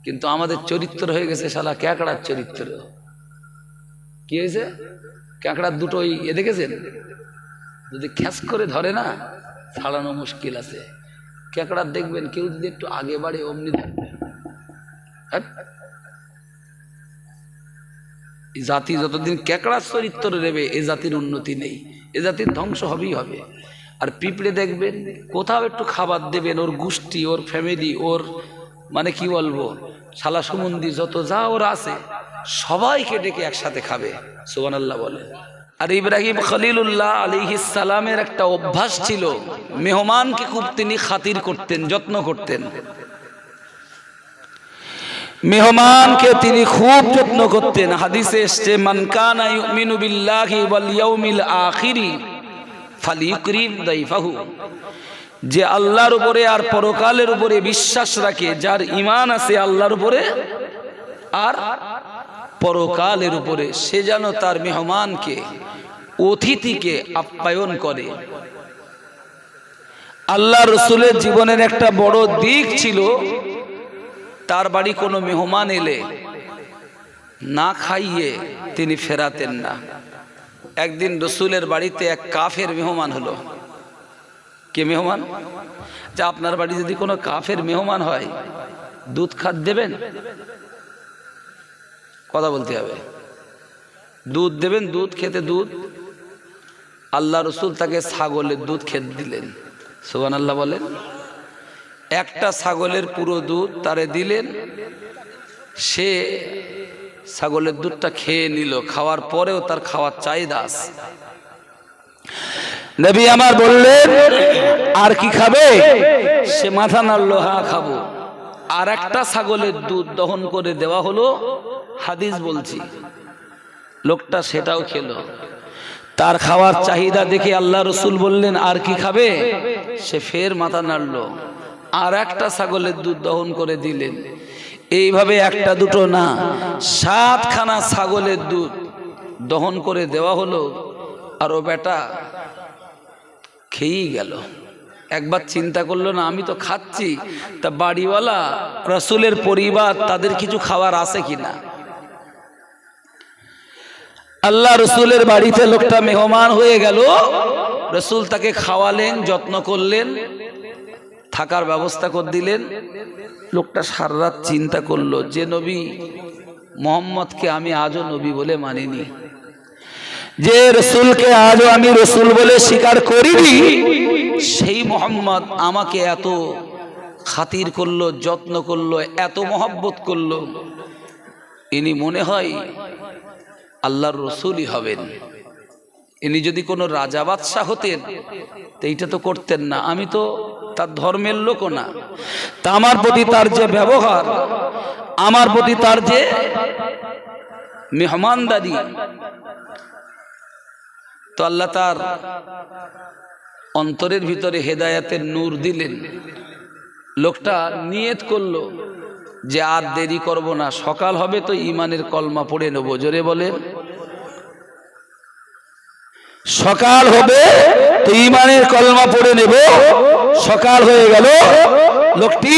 কিন্তু আমাদের চরিত্র হয়ে গেছে শালা ক্যাকড়ার চরিত্র। কি হয়েছে? ক্যাকড়ার দুটোই দেখেছেন, যদি খ্যাস করে ধরে না ছাড়ানো মুশকিল আছে। ক্যাকড়ার দেখবেন কেউ যদি একটু আগে বাড়ে অমনি ধরবে। জাতি যতদিন ক্যাকড়ার চরিত্র নেবে এ জাতির উন্নতি নেই, এ জাতির ধ্বংস হবেই হবে। আর পিঁপড়ে দেখবেন কোথাও একটু খাবার দেবেন, ওর গোষ্ঠী, ওর ফ্যামিলি, ওর মানে কি বলবো শালা সুমন্দি যত যা ওরা আছে সবাইকে ডেকে একসাথে খাবে। সুবহানাল্লাহ বলে। আর ইব্রাহিম খলিলুল্লাহ আলাইহিস সালামের একটা অভ্যাস ছিল, মেহমানকে খুব তিনি খাতির করতেন, যত্ন করতেন। মেহমানকে তিনি খুব যত্ন করতেন। হাদিসে এসেছে, মান কানা ইউমিনু বিল্লাহি ওয়াল ইয়াউমিল আখিরি ফালিউকরিম দাইফাহু। যে আল্লাহর উপরে আর পরকালের উপরে বিশ্বাস রাখে, যার ঈমান আছে আল্লাহর উপরে আর পরকালের উপরে, সে যেন তার মেহমানকে, অতিথিকে আপ্যায়ন করে। আল্লাহ রসুলের জীবনের একটা বড় দিক ছিল, তার বাড়ি কোনো মেহমান এলে না খাইয়ে তিনি ফেরাতেন না। একদিন রসুলের বাড়িতে এক কাফের মেহমান হলো। কে মেহমান? যা আপনার বাড়ি যদি কোনো কাফের মেহমান হয় দুধ খাত দেবেন? কথা বলতে হবে। দুধ দেবেন, দুধ খেতে দুধ। আল্লাহ রসুল তাকে ছাগলের দুধ খেতে দিলেন। সুবহানাল্লাহ বলেন। একটা ছাগলের পুরো দুধ তারে দিলেন, সে ছাগলের দুধটা খেয়ে নিল। খাওয়ার পরেও তার খাওয়ার চাহিদা আছে। নবী আমার বললেন, আর কি খাবে? সে মাথা নাড়লো, হ্যাঁ খাবো। আর একটা ছাগলের দুধ দহন করে দেওয়া হলো, হাদিস বলছি। লোকটা সেটাও খেলো। তার খাওয়ার চাহিদা দেখে আল্লাহ রসুল বললেন, আর কি খাবে? সে ফের মাথা নাড়লো, আর একটা ছাগলের দুধ দহন করে দিলেন। এইভাবে একটা দুটো না, 7 খানা ছাগলের দুধ দহন করে দেওয়া হলো। আর ও বেটা খেয়েই গেল। একবার চিন্তা করলো না, আমি তো খাচ্ছি, তা বাড়িওয়ালা রসুলের পরিবার তাদের কিছু খাবার আছে কিনা। আল্লাহ রসুলের বাড়িতে লোকটা মেহমান হয়ে গেল। রসুল তাকে খাওয়ালেন, যত্ন করলেন, থাকার ব্যবস্থা করে দিলেন। লোকটা সারা রাত চিন্তা করলো, যে নবী মোহাম্মদকে আমি আজও নবী বলে মানিনি, যে রসুলকে আজও আমি রসুল বলে স্বীকার করিনি, সেই মোহাম্মদ আমাকে এত খাতির করলো, যত্ন করলো, এত মহব্বত করলো, ইনি মনে হয় আল্লাহর রসুলই হবেন। ইনি যদি কোনো রাজা বাদশাহ হতেন তো এইটা তো করতেন না। আমি তো তার ধর্মের লোকও না, তা আমার প্রতি তার যে ব্যবহার, আমার প্রতি তার যে মেহমানদারি, তো আল্লাহ তার অন্তরের ভিতরে হেদায়েতের নূর দিলেন। লোকটা নিয়ত করলো যে আর দেরি করব না, সকাল হবে তো ঈমানের কলমা পড়ে নেব। জোরে বলেন, সকাল হবে তো ঈমানের কলমা পড়ে নেব। সকাল হয়ে গেল, লোকটি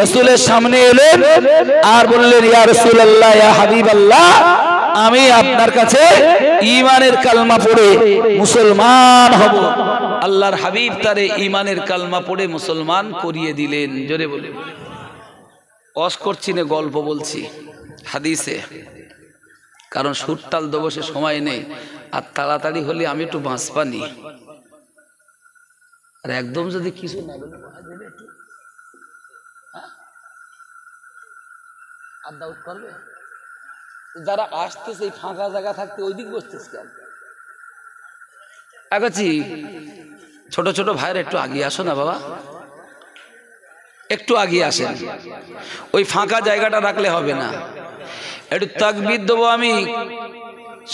রাসূলের সামনে এলেন আর বললেন, ইয়া রাসূলুল্লাহ, ইয়া হাবিবাল্লাহ, আমি আপনার কাছে ঈমানের কালমা পড়ে মুসলমান হব। আল্লাহর হাবিব তারে ঈমানের কালমা পড়ে মুসলমান করিয়ে দিলেন। জোরে বলে, ওয়াজ করছি না, গল্প বলছি হাদিসে, কারণ সুরতাল দেবো সে সময় নেই। আর তাড়াতাড়ি হলে আমি একটু বাঁচপানি, আর একদম যদি কিছু না বলে আড্ডা করবে। যারা আসতেছে এই ফাঁকা জায়গা থাকতে ওই দিক বসতেছে কেন? আগাচ্ছি, ছোট ছোট ভাইয়ের একটু আগিয়ে আসো না বাবা, একটু আগিয়ে আসেন। ওই ফাঁকা জায়গাটা রাখলে হবে না। একটু তাকবীর দেবো আমি।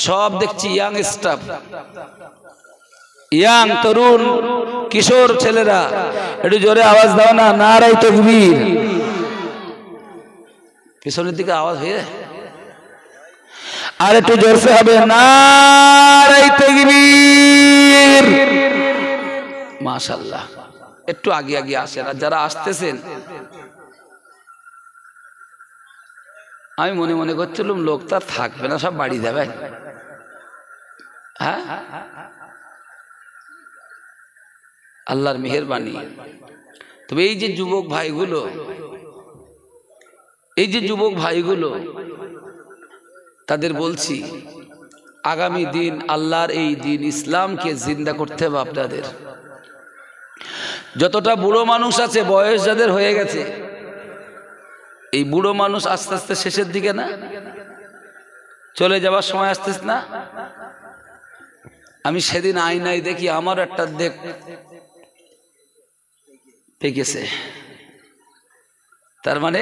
সব দেখছি ইয়াং স্টাফ, ইয়াং তরুণ কিশোর ছেলেরা, একটু জোরে আওয়াজ দাও না, নারায়ে তাকবীর। পিছনের দিকে আওয়াজ হয়ে, আর একটু জোরসে হবে, নারায়ে তাকবীর। মাশাআল্লাহ, একটু আগে আগে আসেন। আর যারা আসতেছেন আমি মনে মনে করছিলাম লোক তো আর থাকবে না, সব বাড়ি যাবে। হ্যাঁ, আল্লাহর মেহেরবানি। তবে এই যে যুবক ভাইগুলো, তাদের বলছি আগামী দিন আল্লাহর এই দিন ইসলামকে জিন্দা করতে হবে আপনাদের। যতটা বুড়ো মানুষ আছে, বয়স যাদের হয়ে গেছে, এই বুড়ো মানুষ আস্তে আস্তে শেষের দিকে না, চলে যাওয়ার সময় আসতেছে না। আমি সেদিন আয়নায় দেখি আমার একটা পেকেছে, তার মানে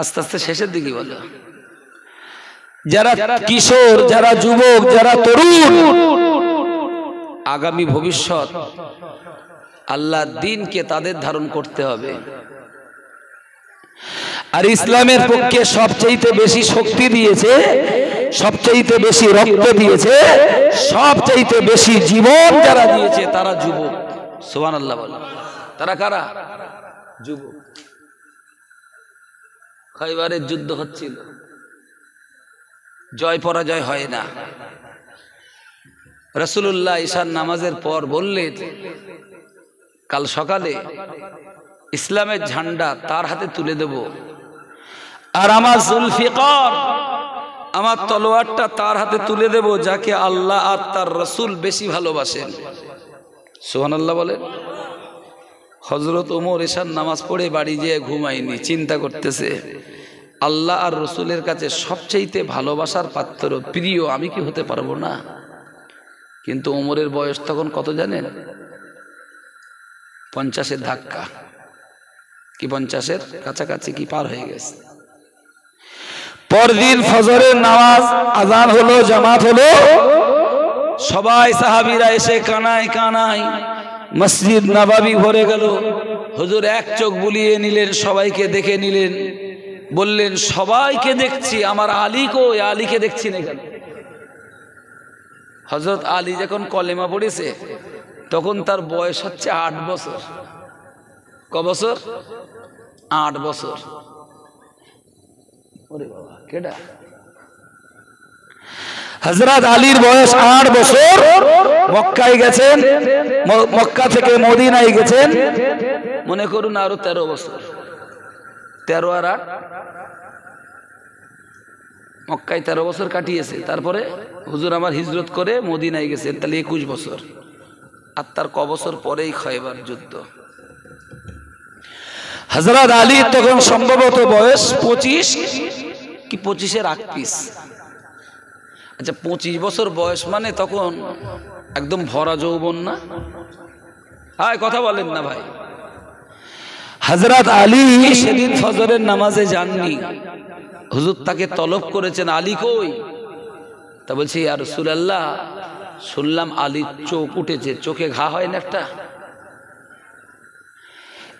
আস্তে আস্তে শেষের দিকে। বলো, যারা কিশোর, যারা যুবক, যারা তরুণ, আগামী ভবিষ্যৎ আল্লাহর দ্বীনকে তাদের ধারণ করতে হবে। আর ইসলামের পক্ষে সবচেয়ে বেশি শক্তি দিয়েছে, সবচেয়ে বেশি রক্ত দিয়েছে, সবচেয়ে বেশি জীবন যারা দিয়েছে তারা যুবক। সুবহানাল্লাহ বলো। তারা কারা? যুবক। খাইবারের যুদ্ধ হচ্ছিল, জয় পরাজয় হয় না। রাসূলুল্লাহ ঈশার নামাজের পর বললেন, কাল সকালে ইসলামের ঝান্ডা তার হাতে তুলে দেব, আর আমার জুলফিকার, আমার তলোয়ারটা তার হাতে তুলে দেব যাকে আল্লাহ আর তার রাসূল বেশি ভালোবাসেন। সুবহানাল্লাহ বলেন। হযরত ওমর ঈশার নামাজ পড়ে বাড়ি যেয়ে ঘুমায়নি, চিন্তা করতেছে আল্লাহ আর রাসূলের কাছে সবচেয়ে ভালোবাসার পাত্র, প্রিয় আমি কি হতে পারবো না? কিন্তু ওমরের বয়স তখন কত জানেন? 50-এর ধাক্কা, কি 50-এর কাছাকাছি কি পার হয়ে গেছে। পরদিন ফজরের নামাজ আযান হলো, জামাত হলো, সবাই সাহাবীরা এসে কানায় কানায় মসজিদ নববী ভরে গেল। হুজুর এক চোখ বুলিয়ে নিলেন, সবাইকে দেখে নিলেন, বললেন সবাইকে দেখছি, আমার আলী কই? আলীকে দেখছি না কেন? হযরত আলী যখন কলেমা পড়েছে তখন তার বয়স হচ্ছে 8 বছর। ক বছর? 8 বছর। ওরে বাবা, কেডা? হযরত আলীর বয়স 8 বছর। মক্কায় গেছেন, মক্কা থেকে মদিনায় গেছেন, মনে করুন আরো 13 বছর। 13 আর 8, মক্কায় 13 বছর কাটিয়েছে। তারপরে হুজুর আমার হিজরত করে মদিনায় গেছেন, তাহলে 21 বছর। আর তার ক বছর পরেই খয়বার যুদ্ধ। হযরত আলী তখন সম্ভবত বয়স 25 কি 25-এর 28। আচ্ছা, 25 বছর বয়স মানে তখন একদম ভরা যৌবন না? হায়, কথা বলেন না ভাই। হযরত আলী সেদিন ফজরের নামাজে যাননি। হুজুর তাকে তলব করেছেন, আলী কই? তা বলছে, ইয়া রাসূলুল্লাহ, শুনলাম আলীর চোখ উঠেছে, চোখে ঘা হয় না একটা?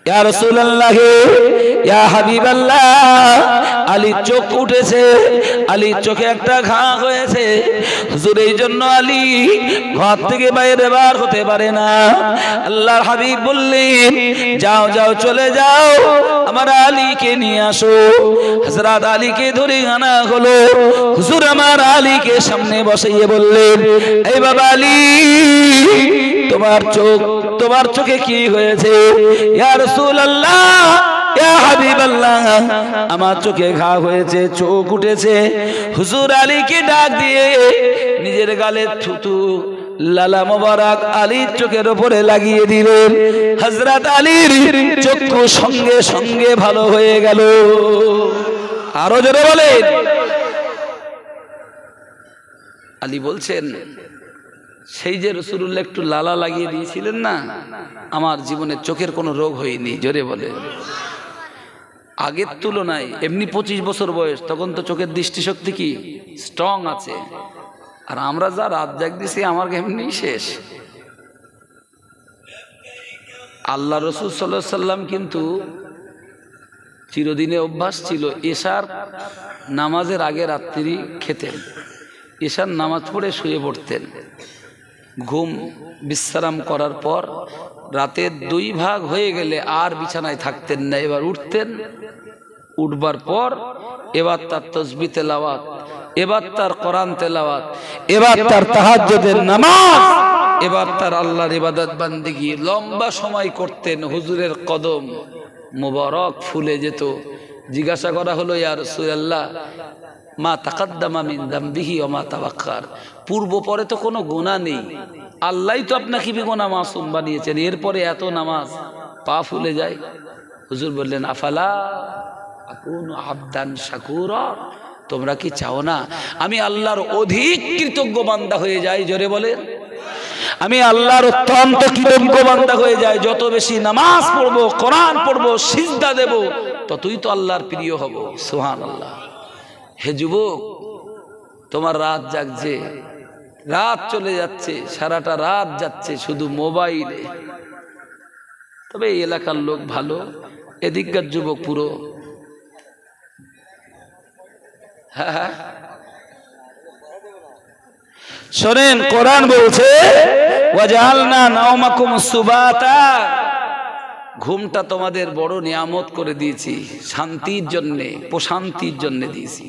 ইয়া রাসূলুল্লাহ, ইয়া হাবিবাল্লাহ, আলীর চোখ উঠেছে, আলীর চোখে একটা ঘা হয়েছে। হুজুর এই জন্য আলী ঘর থেকে বাইরে বার হতে পারে না। আল্লাহর হাবিব বললেন, যাও যাও, চলে যাও, আমার আলীকে নিয়ে আসো। হযরত আলীকে ধরে আনা হলো। হুজুর আমার আলীকে সামনে বসাইয়ে বললেন, এই বাবা আলী, তোমার চোখে কি হয়েছে? ইয়া রাসূলুল্লাহ, ইয়া হাবিবাল্লাহ, আমার চোখে ঘা হয়েছে, চোখ উঠেছে। হুজুর আলীকে ডাক দিয়ে নিজের গালে থুতু লালা মোবারক আলীর চোখের উপরে লাগিয়ে দিলেন। হযরত আলীর চক্ষু সঙ্গে সঙ্গে ভালো হয়ে গেল। আরো জোরে বলেন। আলী বলছেন, সেই যে রাসূলুল্লাহ একটু লালা লাগিয়ে দিয়েছিলেন না, আমার জীবনে চোখের কোনো রোগ হয়নি। জোরে বলে। আগের তুলনায় এমনি 25 বছর বয়স, তখন তো চোখের দৃষ্টিশক্তি কি স্ট্রং আছে। আর আমরা যা রাত জাগ দিছি, আমার এমনি শেষ। আল্লাহ রাসূল সাল্লাল্লাহু আলাইহি সাল্লাম কিন্তু চিরদিনে অভ্যাস ছিল এশার নামাজের আগে রাত্রি খেতেন, এশার নামাজ পড়ে শুয়ে পড়তেন। ঘুম বিশ্রাম করার পর রাতের 2 ভাগ হয়ে গেলে আর বিছানায় থাকতেন না, এবার উঠতেন। উঠবার পর এবার তার তাসবিহ তেলাওয়াত, এবার তার কোরআন তেলাওয়াত, এবার তার তাহাজ্জুদের নামাজ, এবার তার আল্লাহর ইবাদত বান্দেগী লম্বা সময় করতেন। হুজুরের কদম মুবারক ফুলে যেত। জিজ্ঞাসা করা হলো, ইয়া রাসূলুল্লাহ, মা তাকাদ্দামা মিন যামবিহি ওয়া মা তাওয়াক্কার, পূর্ব পরে তো কোনো গুনাহ নেই, আল্লাহই তো আপনাকে বেগুনাহ মাসুম বানিয়েছেন, এরপরে এত নামাজ, পা ফুলে যায়। হুজুর বললেন, আফালা আকুনু আবদান শাকুরা, তোমরা কি চাও না আমি আল্লাহর অধিক কৃতজ্ঞ বান্দা হয়ে যাই? জোরে বলেন, আমি আল্লাহর অত্যন্ত কৃতজ্ঞ বান্দা হয়ে যাই। যত বেশি নামাজ পড়বো, কোরআন পড়বো, সিজদা দেব, ততই তো আল্লাহর প্রিয় হব। সুবহানাল্লাহ। হে যুবক, তোমার রাত জাগছে, রাত চলে যাচ্ছে, সারাটা রাত যাচ্ছে শুধু মোবাইলে। তবে এই এলাকার লোক ভালো, এদিককার যুবক পুরো হ্যাঁ। শোনেন, কোরআন বলছে ওয়াজআলনা নাওমাকুম সুবাতা, ঘুমটা তোমাদের বড় নিয়ামত করে দিয়েছি, শান্তির জন্য, প্রশান্তির জন্য দিয়েছি।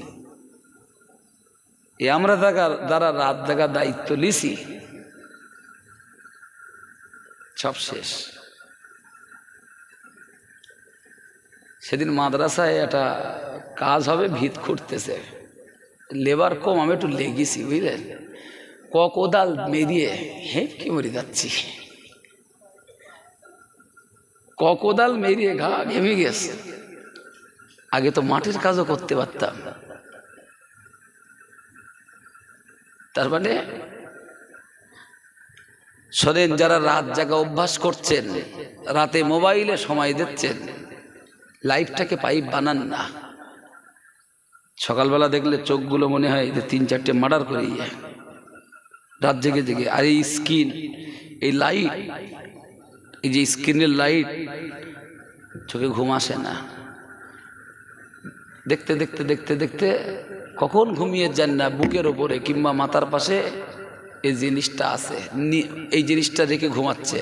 এ আমরা যারা রাত জাগার দায়িত্ব লিছি, সব শেষ। সেদিন মাদ্রাসায় একটা কাজ হবে, ভিত খুঁড়তেছে, লেবার কম, আমি একটু লেগেছি বুঝলেন, কোদাল মেরিয়ে হেঁপকে মরে যাচ্ছি, কোদাল মেরিয়ে ঘা ঘেমে গেছে। আগে তো মাটির কাজও করতে পারতাম। তার মানে শোনেন, যারা রাত জাগা অভ্যাস করছেন, রাতে মোবাইলে সময় দিচ্ছেন, লাইফটাকে পাইপ বানান না। সকালবেলা দেখলে চোখগুলো মনে হয় যে 3-4টে মার্ডার করে রাত জেগে জেগে। আর এই স্ক্রিন, এই লাইট, এই যে স্ক্রিনের লাইট, চোখে ঘুম আসে না। দেখতে দেখতে দেখতে দেখতে কখন ঘুমিয়ে যান না, বুকের ওপরে কিংবা মাথার পাশে এই জিনিসটা আছে, এই জিনিসটা রেখে ঘুমাচ্ছে।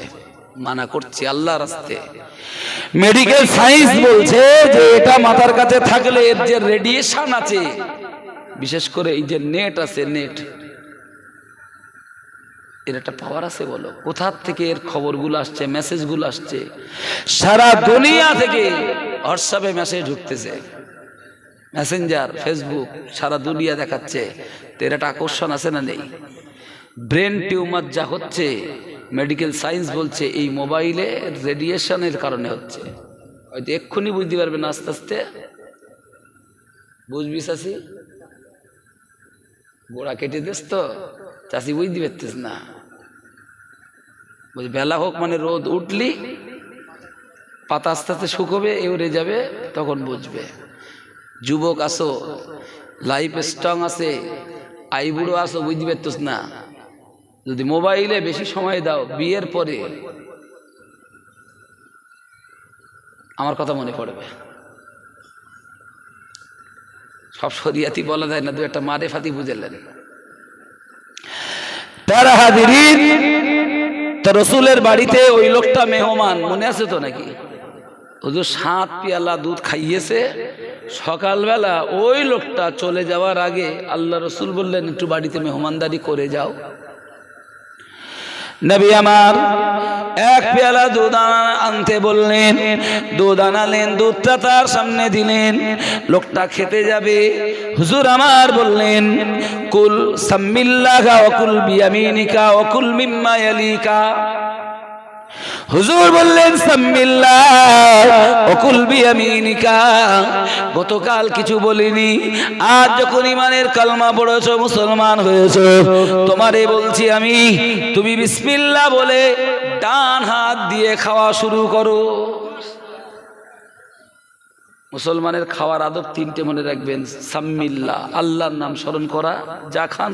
মানা করছি আল্লাহর রাস্তে। মেডিকেল সায়েন্স বলছে যে এটা মাথার কাছে থাকলে এর যে রেডিয়েশন আছে, বিশেষ করে এই যে নেট আছে, নেট, এর একটা পাওয়ার আছে। বলো, কোথার থেকে এর খবরগুলো আসছে, মেসেজগুলো আসছে, সারা দুনিয়া থেকে হোয়াটসঅ্যাপে মেসেজ ঢুকতেছে, মেসেঞ্জার, ফেসবুক, সারা দুনিয়া দেখাচ্ছে। তো এর একটা আকর্ষণ আছে না নেই? ব্রেন টিউমার যা হচ্ছে, মেডিকেল সায়েন্স বলছে এই মোবাইলে রেডিয়েশনের কারণে হচ্ছে। হয়তো এক্ষুনি বুঝতে পারবে না, আস্তে আস্তে বুঝবি। চাষি গোড়া কেটে দিস তো, চাষি বুঝতে পারতিস না। বেলা হোক মানে রোদ উঠলি পাতা আস্তে আস্তে শুকোবে, এউরে যাবে, তখন বুঝবে। যুবক আসো, লাইফ স্ট্রং আছে, আইবুড়ো আসো, বুঝতে পারতিস না। যদি মোবাইলে বেশি সময় দাও, বিয়ের পরে আমার কথা মনে পড়বে। সব শরিয়াতি বলা যায় না, দু একটা মারে ফাতি বুঝেলেন। তারা হাজিরিন, তো রসুলের বাড়িতে ওই লোকটা মেহমান, মনে আছে তো নাকি? হুজুর 7 পেয়ালা দুধ খাইয়েছে। সকালবেলা ওই লোকটা চলে যাওয়ার আগে আল্লাহ রসুল বললেন, একটু বাড়িতে মেহমানদারি করে যাও। নবী আমার 1 পেয়ালা দুধ আনতে বললেন, দুধ আনালেন, দুধটা তার সামনে দিলেন। লোকটা খেতে যাবে, হুজুর আমার বললেন, কুল সাম্মিল্লাহা ওয়া কুল বিয়ামিনিকা ওয়া কুল মিম্মা ইয়ালিকা। হুজুর বললেন, সাম্মিল্লাহ ওয়া কুল বিয়ামিনিকা। গতকাল কিছু বলিনি, আজ যখন ইমানের কালমা পড়েছো, মুসলমান হয়েছো, তোমারে বলছি আমি, তুমি বিসমিল্লাহ বলে ডান হাত দিয়ে খাওয়া শুরু করো। মুসলমানের খাওয়ার আদব 3টে মনে রাখবেন। সাম্মিল্লাহ, আল্লাহর নাম স্মরণ করা, যা খান।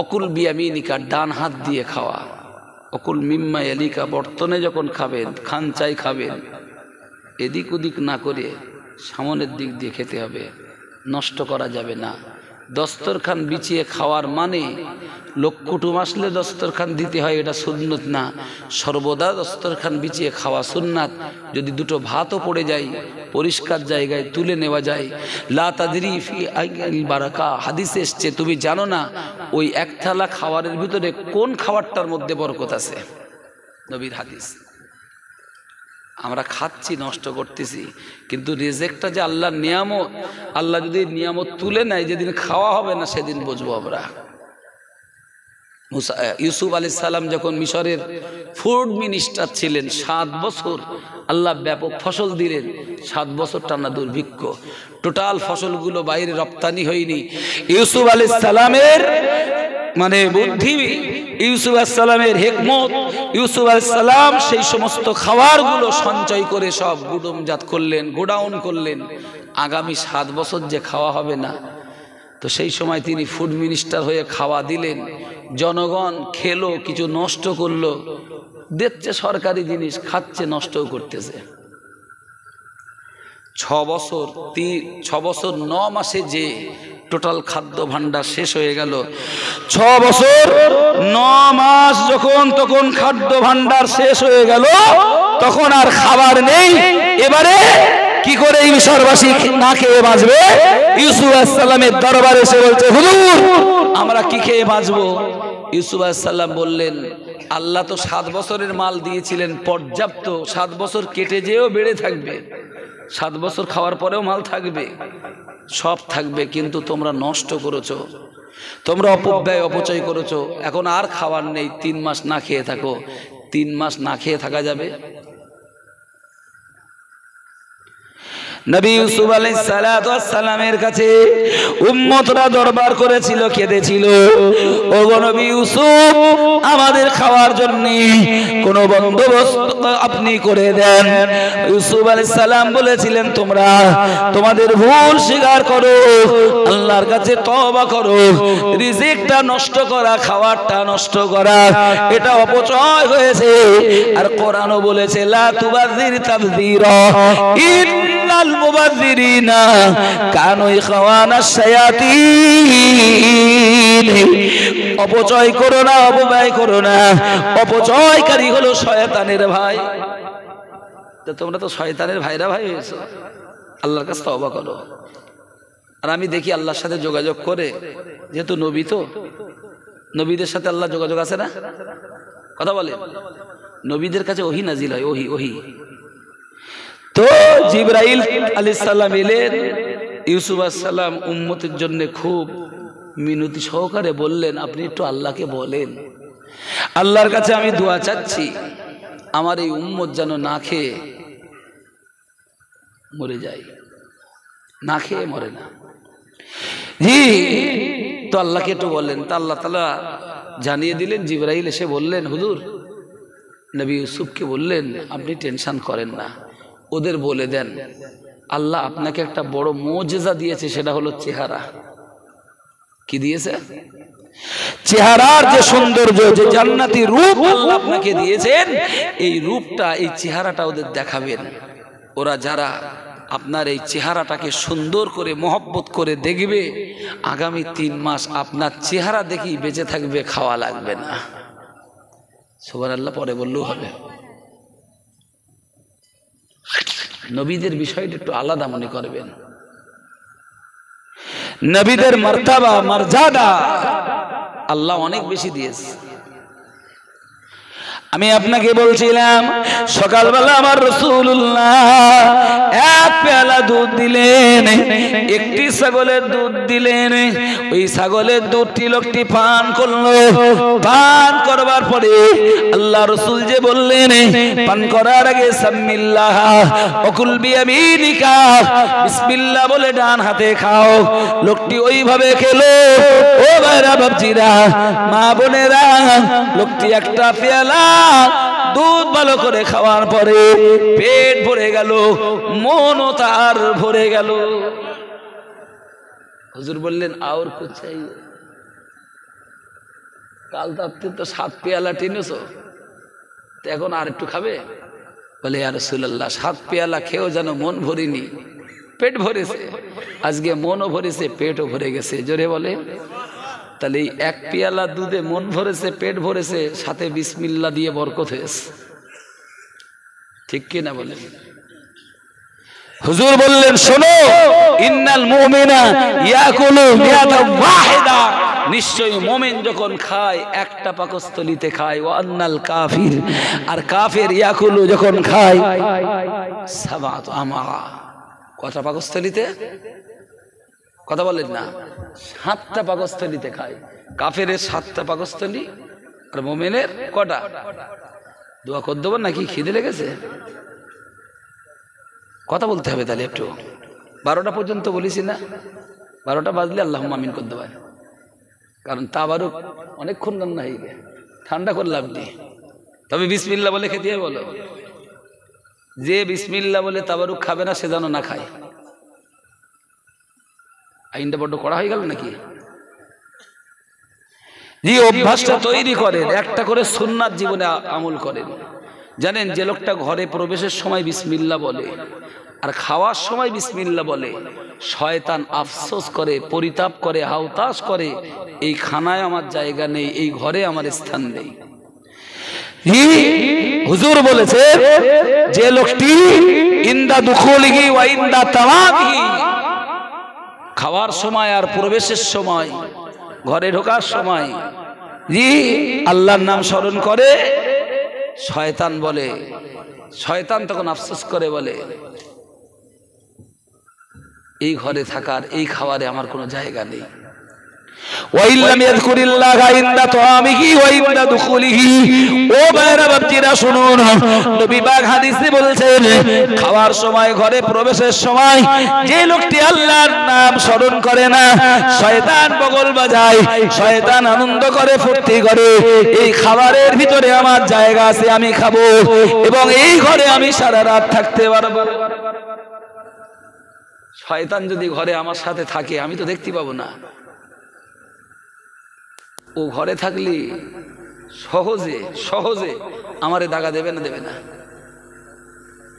অকুল বিয়ামিনিকা, ডান হাত দিয়ে খাওয়া। অকুল মিম্মা ইয়ালিকা, বর্তনে যখন খাবেন, খানচাই খাবেন, এদিক ওদিক না করে সামনের দিক দিয়ে খেতে হবে, নষ্ট করা যাবে না। দস্তরখান বিছিয়ে খাওয়ার মানে লোক কুটুম আসলে দস্তরখান দিতে হয়, এটা সুন্নত না। সর্বদা দস্তরখান বিছিয়ে খাওয়া সুন্নাত। যদি দুটো ভাতও পড়ে যায় পরিষ্কার জায়গায় তুলে নেওয়া যায়। লা তাদরি ফি আইল বারাকা, হাদিসে এসছে তুমি জানো না ওই এক থালা খাবারের ভিতরে কোন খাবারটার মধ্যে বরকত আছে, নবীর হাদিস। আমরা খাচ্ছি, নষ্ট করতেছি, কিন্তু রিজেক্টটা যে আল্লাহর নিয়ামত, আল্লাহ যদি নিয়ামত তুলে নেয় যেদিন খাওয়া হবে না সেদিন বুঝবো আমরা। ইউসুফ আলাইহিস সালাম যখন মিশরের ফুড মিনিস্টার ছিলেন 7 বছর আল্লাহ ব্যাপক ফসল দিলেন। 7 বছর টানা দুর্ভিক্ষ, টোটাল ফসলগুলো বাইরে রপ্তানি হয়নি। ইউসুফ আলাইহিস সালামের মানে বুদ্ধি, ইউসুফ আলাইহিস সালামের হিকমত, ইউসুফ আলাইহিস সালাম সেই সমস্ত খাবারগুলো সঞ্চয় করে সব গুদামজাত করলেন, গোডাউন করলেন। আগামী 7 বছর যে খাওয়া হবে না, তো সেই সময় তিনি ফুড মিনিস্টার হয়ে খাওয়া দিলেন। জনগণ খেলো, কিছু নষ্ট করলো, দিচ্ছে সরকারি জিনিস, খাচ্ছে, নষ্টও করতেছে। 6 বছর 9 মাসে যে টোটাল খাদ্য ভান্ডার শেষ হয়ে গেল। 6 বছর 9 মাস যখন তখন খাদ্য ভান্ডার শেষ হয়ে গেল, তখন আর খাবার নেই। এবারে কি করে এই মিশরবাসী না খেয়ে বাঁচবে? ইউসুফ আলাইহিস সালামের দরবারে এসে বলছে, হুজুর আমরা কি খেয়ে বাঁচবো? ইউসুফ আলাইহিস সালাম বললেন, আল্লাহ তো 7 বছরের মাল দিয়েছিলেন পর্যাপ্ত, 7 বছর কেটে যেও বেড়ে থাকবে, 7 বছর খাওয়ার পরেও মাল থাকবে, সব থাকবে, কিন্তু তোমরা নষ্ট করেছো, তোমরা অপব্যয় অপচয় করেছো। এখন আর খাবার নেই, 3 মাস না খেয়ে থাকো। 3 মাস না খেয়ে থাকা যাবে? নবী ইউসুফ আলাইহিস সালামের কাছে উম্মতরা দরবার করেছিল, কেঁদেছিল, ওগো নবী ইউসুফ আমাদের খাওয়ার জন্য কোন বন্দোবস্ত আপনি করে দেন। ইউসুফ আলাইহিস সালাম বলেছিলেন, তোমরা তোমাদের ভুল স্বীকার করো, আল্লাহর কাছে তওবা করো। রিজিকটা নষ্ট করা, খাবারটা নষ্ট করা, এটা অপচয় হয়েছে। আর কোরআনও বলেছে, লা তুবাযির তাবযীরা ইন্নাল মুবাযযিরিনা কানু ইখওয়ানাশ শায়াতিন। অপচয় করো না, অপব্যয় করো না, অপচয়কারী হলো শয়তানের ভাই। তো তোমরা তো শয়তানের ভাইরা ভাই হয়েছো, আল্লাহর কাছে তওবা করো। আর আমি দেখি আল্লাহর সাথে যোগাযোগ করে, যেহেতু নবী, তো নবীদের সাথে আল্লাহ যোগাযোগ আছে না? কথা বলে, নবীদের কাছে ওহী নাজিল হয়, ওহী। তো জিবরাইল আলাইহিস সালাম এলেন, ইউসুফ আলাইহিস সালাম উম্মতের জন্য খুব মিনতি সহকারে বললেন, আপনি একটু আল্লাহকে বলেন, আল্লাহর কাছে আমি দোয়া চাচ্ছি, আমার এই উম্মত যেন না খেয়ে মরে যায়, না খেয়ে মরে না। জি, তো আল্লাহকে একটু বলেন। তা আল্লাহ তাআলা জানিয়ে দিলেন, জিবরাইল এসে বললেন, হুজুর নবী ইউসুফকে বললেন, আপনি টেনশন করেন না, ওদের বলে দেন আল্লাহ আপনাকে একটা বড় মুজিজা দিয়েছে, সেটা হলো চেহারা। কি দিয়েছে? চেহারার যে সৌন্দর্য, যে জান্নাতি রূপ আল্লাহ আপনাকে দিয়েছেন, এই রূপটা, এই চেহারাটা ওদের দেখাবেন। ওরা যারা আপনার এই চেহারাটাকে সুন্দর করে মহব্বত করে দেখবে, আগামী 3 মাস আপনার চেহারা দেখি বেঁচে থাকবে, খাওয়া লাগবে না। সুবহানাল্লাহ পরে বললেও হবে। নবীদের বিষয়টা একটু আলাদা মনে করবেন। নবীদের মারতাবা, মর্যাদা আল্লাহ অনেক বেশি দিয়েছে। আমি আপনাকে বলছিলাম, সকালবেলা আমার রাসূলুল্লাহ 1 পেয়ালা দুধ দিলেন, একটি ছাগলের দুধ দিলেন। ওই ছাগলের দুধটি লোকটি পান করলো। পান করবার পরে আল্লাহ রাসূল যে বললেন, পান করার আগে সামিল্লাহ ওকুল বিয়ামিনিকা, বিসমিল্লাহ বলে ডান হাতে খাও। লোকটি ওইভাবে খেলো। ও ভাইরা, বাপজিরা, মা বোনেরা, লোকটি একটা পেয়ালা দুধ ভালো করে খাওয়ার পরে পেট ভরে গেল, মনও তার ভরে গেল। হুজুর বললেন, আর কুছ চাইয়ে? কাল রাতে তো 7 পেয়ালা টেনেছো, তো এখন আর একটু খাবে? বলে, ইয়া রাসূলুল্লাহ, 7 পেয়ালা খেয়েও যেন মন ভরিনি, পেট ভরেছে। আজকে মনও ভরেছে, পেটও ভরে গেছে। জোরে বলে। তাহলে এই এক পেয়ালা দুধে মন ভরেছে, পেট ভরেছে, সাথে বিসমিল্লাহ দিয়ে বরকত হয়েছে। ঠিক কি না বলেন? হুজুর বললেন, শোনো, ইন্নাল মুমিনা ইয়াকুলু মিয়াতান ওয়াহিদা, নিশ্চয়ই মুমিন যখন খায় একটা পাকস্থলীতে খায়। ওয়া আন্নাল কাফির, আর কাফের ইয়াকুলু যখন খায় সাবাত আমা, কত পাকস্থলীতে? কথা বলেন না, 7টা পাকস্থলীতে খায়। কাফের 7টা পাকস্থলী, আর মুমিনের কটা? দোয়া করে দেবেন নাকি? খিদে লেগেছে? কথা বলতে হবে তাহলে একটু। 12টা পর্যন্ত বলেছি না? 12টা বাজলে আল্লাহুম্মা আমিন করতে পারে, কারণ তাবারুক অনেকক্ষণ রান্না হয়ে গেছে, ঠান্ডা করলাম নি। তবে বিসমিল্লাহ বলে খেতে হবে। বলো, যে বিসমিল্লাহ বলে তাবারুক খাবে না সে যেন না খায়। আইনটা বড্ড কড়া হয়ে গেল নাকি? যে অভ্যাসটা তৈরি করেন, একটা করে সুন্নাত জীবনে আমল করেন। জানেন, যে লোকটা ঘরে প্রবেশের সময় বিসমিল্লাহ বলে আর খাওয়ার সময় বিসমিল্লাহ বলে, শয়তান আফসোস করে, পরিতাপ করে, হাউতাস করে, এই খানায় আমার জায়গা নেই, এই ঘরে আমার স্থান নেই। হুজুর বলেছে, যে লোকটি ইনদা দুখুলিহি ওয়া ইনদা তাওয়াবিহি, খাওয়ার সময় আর প্রবেশের সময়, ঘরে ঢোকার সময় আল্লাহর নাম স্মরণ করে, শয়তান বলে, শয়তান তখন আফসোস করে বলে, এই ঘরে থাকার, এই খাবারে আমার কোনো জায়গা নেই। ওয়াইল্লাম ইয়াযকুরিল্লাহা ইনদা তাআমিহি ওয়া ইনদা দুখুলিহি। ও ভাইরা বাপজিরা শুনুন, নবী পাক হাদিসে বলেছেন, খাওয়ার সময়, ঘরে প্রবেশের সময় যে লোকটি আল্লাহর নাম স্মরণ করে না, শয়তান বগল বাজায়, শয়তান আনন্দ করে, ফুর্তি করে, এই খাবারের ভিতরে আমার জায়গা আছে, আমি খাবো এবং এই ঘরে আমি সারা রাত থাকতে পারবো। শয়তান যদি ঘরে আমার সাথে থাকে, আমি তো দেখতে পাবো না। ও ঘরে থাকলে সহজে সহজে আমারে দাগা দেবে না, দেবে না।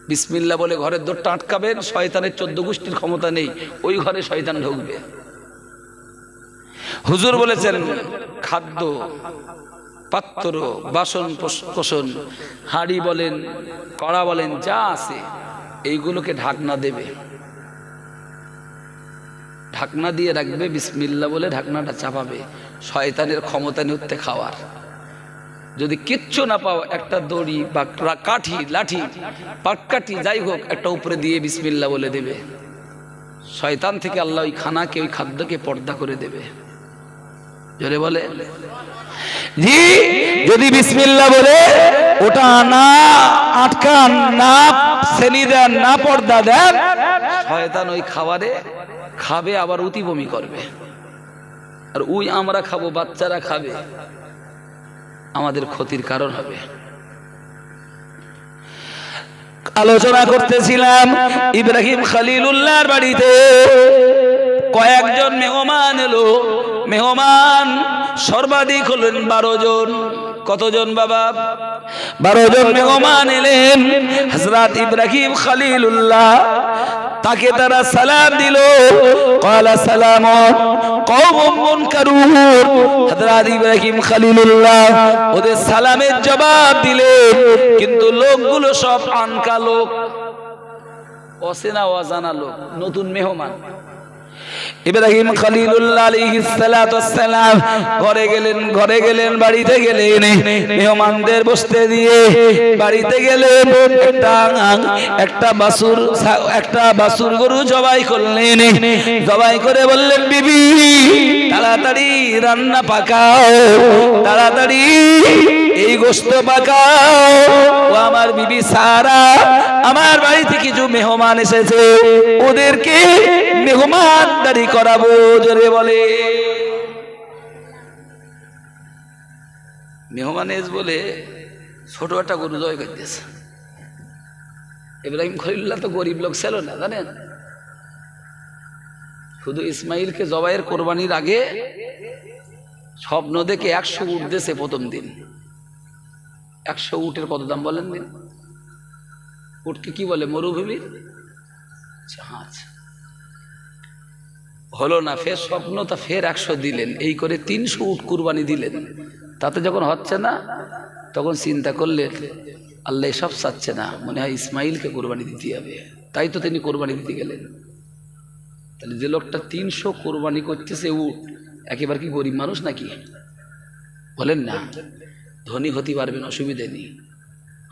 বিসমিল্লাহ বলে ঘরের দরটা আটকাবেন, শয়তানের 14 গোষ্ঠীর ক্ষমতা নেই, ওই ঘরে শয়তান ঢুকবে। হুজুর বলেছেন, খাদ্য পাত্র, বাসন কোসন, হাঁড়ি বলেন, কড়া বলেন, যা আছে এইগুলোকে ঢাকনা দেবে, ঢাকনা দিয়ে রাখবে, বিসমিল্লাহ বলে ঢাকনাটা চাপাবে, শয়তানের ক্ষমতা নিতে খাওয়ার। যদি কিচ্ছু না পাও, একটা দড়ি বা কাঠি, লাঠি, পাটকাঠি, যাই হোক, একটা উপরে দিয়ে বিসমিল্লাহ বলে দেবে, শয়তান থেকে আল্লাহ ওই খানাকে, ওই খাদ্যকে পর্দা করে দেবে। জোরে বলে। জি, যদি বিসমিল্লাহ বলে ওটা না আটকান, না শ্রেণী দেন, না পর্দা দেন, শয়তান ওই খাবারে খাবে, আবার অতিবমি করবে, আর ওই আমরা খাবো, বাচ্চারা খাবে, আমাদের ক্ষতির কারণ হবে। আলোচনা করতেছিলাম, ইব্রাহিম খলিলুল্লাহর বাড়িতে কয়েকজন মেহমান এলো। মেহমান সর্বাধিক হলেন 12 জন। কতজন বাবা? 12 জন মেহমান এলেন। হযরত ইব্রাহিম খলিলুল্লাহ তাকে তারা সালাম দিল। ক্বালা সালামুন কওমুন মুনকারুন। হযরত ইব্রাহিম খলিলুল্লাহ ওদের সালামের জবাব দিলেন, কিন্তু লোকগুলো সব আনকা লোক, অচেনা অজানা লোক, নতুন মেহমান। ইব্রাহিম খলিলুল্লাহ আলাইহিস সালাতু ওয়াস সালাম ঘরে গেলেন, বাড়িতে গেলেন, মেহমানদের বসতে দিয়ে বাড়িতে গেলেন, একটা বাছুর গরু জবাই করলেন। জবাই করে বললেন, বিবি তাড়াতাড়ি রান্না পাকাও, তাড়াতাড়ি এই গোশত পাকাও। ও আমার বিবি সারা, আমার বাড়িতে কিছু মেহমান এসেছে, ওদেরকে মেহমানদারি করাবো। জোরে বলে। মেহমান এস বলে ছোট একটা গরু জবাই করতেছে। ইব্রাহিম খলিলুল্লাহ তো গরিব লোক ছিল না, জানেন, শুধু ইসমাইলকে জবাইয়ের কোরবানির আগে স্বপ্ন দেখে 100 উট দিয়েছে প্রথম দিন। 100 উটের কত দাম বলেন দিন? উটকে কি বলে? মরুভূমির জাহাজ। হলো না, ফের স্বপ্নতা ফের 100 দিলেন, এই করে 300 উট কুরবানি দিলেন। তাতে যখন হচ্ছে না তখন চিন্তা করলেন আল্লাহ সব চাচ্ছে না, মনে হয় ইসমাইলকে কোরবানি দিতে হবে, তাই তো তিনি কোরবানি দিতে গেলেন। তাহলে যে লোকটা 300 কোরবানি করতেছে উট, একেবারে কি গরিব মানুষ নাকি? বলেন না। ধনী হতে পারবেন, অসুবিধে নেই।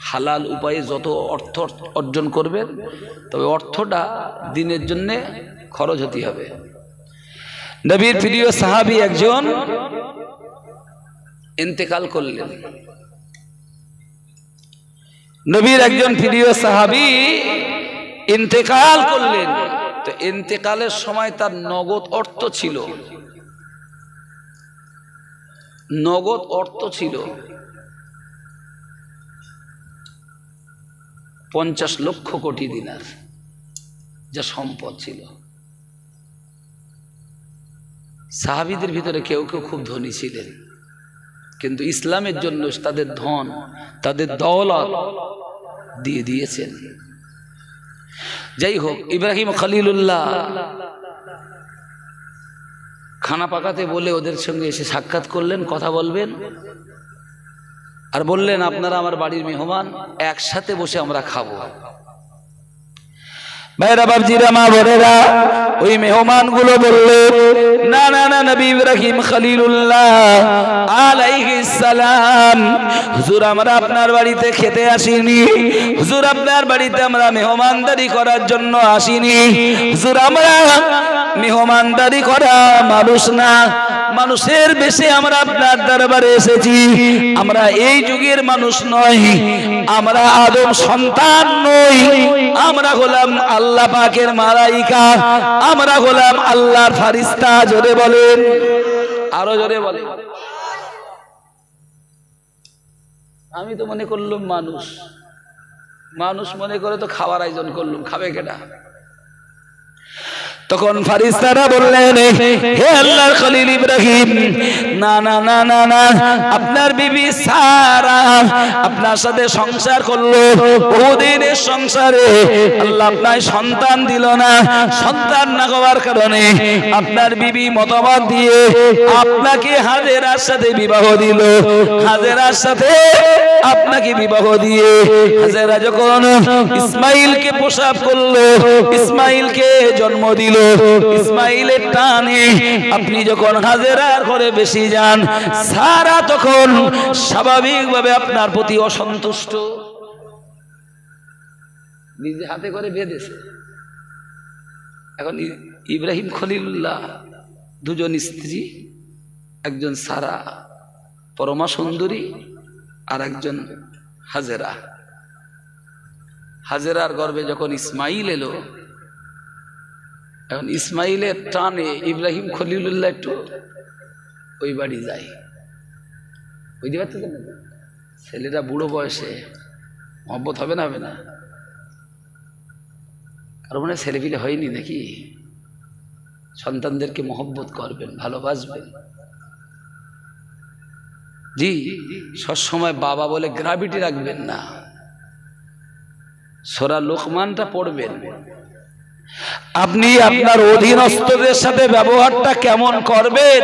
হালাল উপায়ে যত অর্থ অর্জন করবেন, তবে অর্থটা দিনের জন্যে খরচ হতে হবে। নবীর প্রিয় সাহাবী একজন ইন্তেকাল করলেন। নবীর একজন প্রিয় সাহাবী ইন্তেকাল করলেন। তো ইন্তেকালের সময় তার নগদ অর্থ ছিল, নগদ অর্থ ছিল 50 লক্ষ কোটি দিনার, যা সম্পদ ছিল। সাহাবীদের ভিতরে কেউ কেউ খুব ধনী ছিলেন, কিন্তু ইসলামের জন্য তাদের ধন, তাদের দৌলত দিয়ে দিয়েছেন। যাই হোক, ইব্রাহিম খলিলুল্লাহ খানা পাকাতে বলে ওদের সঙ্গে এসে সাক্ষাৎ করলেন, কথা বলবেন, আর বললেন আপনারা আমার বাড়ির মেহমান, একসাথে বসে আমরা খাবো। ভাইরা বাবজিরা মা বোনেরা, ওই মেহমান গুলো বললেন না না না, নবী ইব্রাহিম খলিলুল্লাহ আলাইহিস সালাম, হুজুর আমরা আপনার বাড়িতে খেতে আসিনি, হুজুর আপনার বাড়িতে আমরা মেহমানদারি করার জন্য আসিনি, হুজুর আমরা মেহমানদারি করা মানুষ না, মানুষের বেশে আমরা আপনার দরবারে এসেছি। আমরা এই যুগের মানুষ নই, আমরা আদম সন্তান নই, আমরা হলাম আল্লাহ পাকের মালাইকা, আমরা হলাম আল্লাহর ফারিস্তা। জোরে বলেন, আরো জোরে বলেন। আমি তো মনে করলাম মানুষ, মানুষ মনে করে তো খাওয়ার আয়োজন করলাম, খাবে কেডা? তখন ফারিস্তারা বললেন হে আল্লাহর খলিল ইব্রাহিম, না না না না না, আপনার বিবি সারা আপনার সাথে সংসার করলো, বহুদিনের সংসারে আল্লাহ আপনার সন্তান দিল না, সন্তান না হওয়ার কারণে আপনার বিবি মতবাদ দিয়ে আপনাকে হাজেরার সাথে বিবাহ দিল, হাজেরার সাথে আপনাকে বিবাহ দিয়ে হাজেরা যখন ইসমাইলকে প্রসব করলো, ইসমাইলকে জন্ম দিল, ইসমাইলের টানে আপনি যখন হাজেরার ঘরে বেশি যান, সারা তখন স্বাভাবিকভাবে আপনার প্রতি অসন্তুষ্ট, নিজে হাতে করে বেঁধেছে। এখন ইব্রাহিম খলিলুল্লাহ দুজন স্ত্রী, একজন সারা পরমা সুন্দরী, আর একজন হাজেরা। হাজেরার গর্ভে যখন ইসমাইল এলো, এখন ইসমাইলের টানে ইব্রাহিম খলিলুল্লাহ একটু ওই বাড়ি যায়। বুঝতে পারতেছেন না? ছেলেরা বুড়ো বয়সে মহব্বত হবে না, হবে না? কারণ মানে ছেলেপিলে হয়নি নাকি? সন্তানদেরকে মহব্বত করবেন, ভালোবাসবেন। জি, সবসময় বাবা বলে গ্রাভিটি রাখবেন না। সূরা লোকমানটা পড়বেন। আপনি আপনার অধীনস্থদের সাথে ব্যবহারটা কেমন করবেন?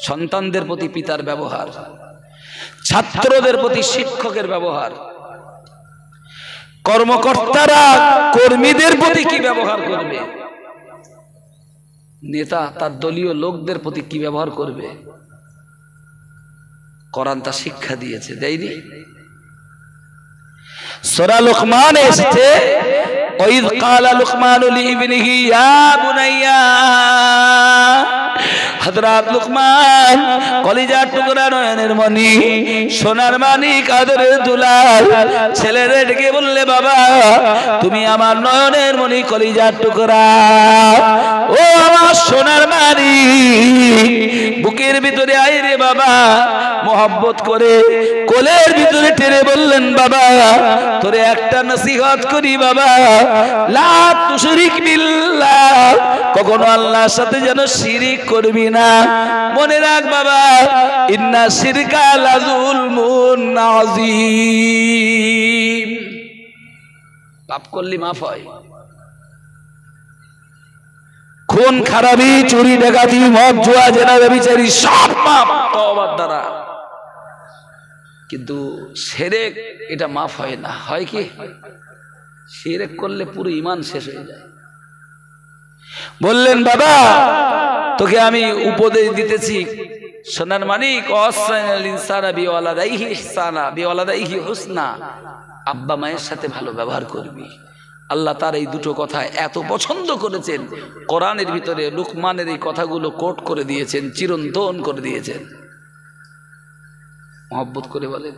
সন্তানদের প্রতি পিতার ব্যবহার, ছাত্রদের প্রতি শিক্ষকের ব্যবহার, কর্মকর্তারা কর্মীদের প্রতি কি ব্যবহার করবে, নেতা তার দলীয় লোকদের প্রতি কি ব্যবহার করবে, কোরআন তা শিক্ষা দিয়েছে, দেয়নি? সূরা লোকমানে এসেছে ওয়াইদ ক্বালা লুকমানু লিইবনিহি ইয়া বুনাইয়া, হযরত লুকমান কলিজার টুকরা, নয়নের মণি, সোনার মানিক, আদরের দুলাল, ছেলেরে ডেকে বললে বাবা তুমি আমার নয়নের মণি, কলিজার টুকরা, ও আমার সোনার মানিক, বুকের ভিতরে আয় রে বাবা। মোহাব্বত করে কোলের ভিতরে টেনে বললেন বাবা তোরে একটা নসিহত করি বাবা, লা তুশরিক বিল্লাহ, কখনো আল্লাহর সাথে যেন শিরিক করবি না। মনে রাখ বাবা, ইন্না শিরকা লাযুলমুন আযীম, পাপ করলে মাফ হয়। খুন খারাপি চুরি ডাকাতি মদ জুয়া জেনা ব্যভিচারী সব পাপ তওবার দ্বারা। কিন্তু শিরক এটা মাফ হয় না। হয় কি? শিরক করলে পুরো ঈমান শেষ হয়ে যায়। বললেন বাবা তোকে আমি উপদেশ দিতেছি, সোনার মানিক, ওয়াসাইনাল ইনসানা বিওয়ালাদাইহি ইহসানা বিওয়ালাদাইহি হুসনা, আব্বা মায়ের সাথে ভালো ব্যবহার করবি। আল্লাহ তার এই দুটো কথা এত পছন্দ করেছেন, কোরআনের ভিতরে লুকমানের এই কথাগুলো কোট করে দিয়েছেন, চিরন্তন করে দিয়েছেন। মহব্বত করে বলেন,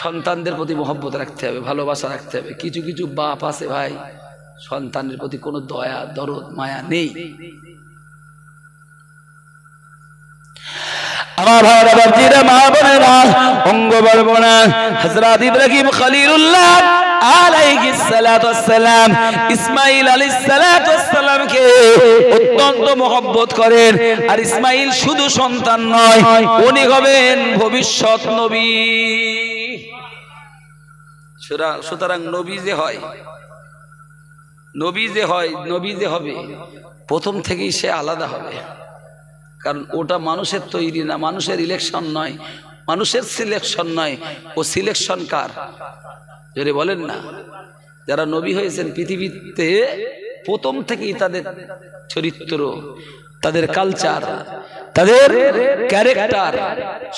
সন্তানদের প্রতি মহব্বত রাখতে হবে, ভালোবাসা রাখতে হবে। কিছু কিছু বাপ আছে ভাই, সন্তানের প্রতি কোনো দয়া দরদ মায়া নেই। আমার ভাইরা বাপজিরা মা বোনেরা অঙ্গ বলবনা, হযরত ইব্রাহিম খলিলুল্লাহ আলাইহিস সালাতু ওয়াস সালাম ইসমাঈল আলাইহিস সালাতু ওয়াস সালামকে অত্যন্ত মহব্বত করেন। আর ইসমাঈল শুধু সন্তান নয়, উনি হবেন ভবিষ্যৎ নবী। সুতরাং নবী যে হয়, নবী যে হবে, প্রথম থেকেই সে আলাদা হবে। কারণ ওটা মানুষের তৈরি না, মানুষের ইলেকশন নয়, মানুষের সিলেকশন নয়। ও সিলেকশন কার? যদি বলেন না, যারা নবী হয়েছেন পৃথিবীতে প্রথম থেকেই তাদের চরিত্র, তাদের কালচার, তাদের ক্যারেক্টার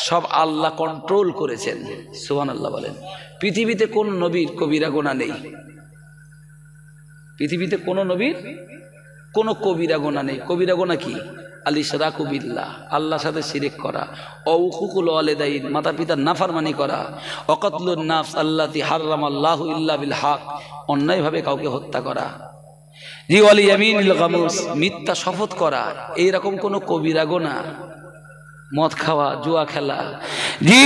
সব আল্লাহ কন্ট্রোল করেছেন। সুবহানাল্লাহ বলেন। পৃথিবীতে কোন নবীর কবিরা গুনাহ নেই, পৃথিবীতে কোন নবীর কোন কবিরা গুনাহ নেই। কবিরা গুনাহ কি? আল-ইশরাকু বিল্লাহ, আল্লাহর সাথে শিরক করা, ওয়াকুকুল ওয়ালিদাইন, মাতা পিতার নাফরমানি করা, ওয়াকাতলুন নাফস আল্লাতী হারামাল্লাহু ইল্লা বিল হক, অন্যায়ভাবে কাউকে হত্যা করা, জি ওয়াল ইয়ামিনিল গামুস, মিথ্যা শপথ করা, এই রকম কোন কবিরা গুনাহ, মদ খাওয়া, জুয়া খেলা, জি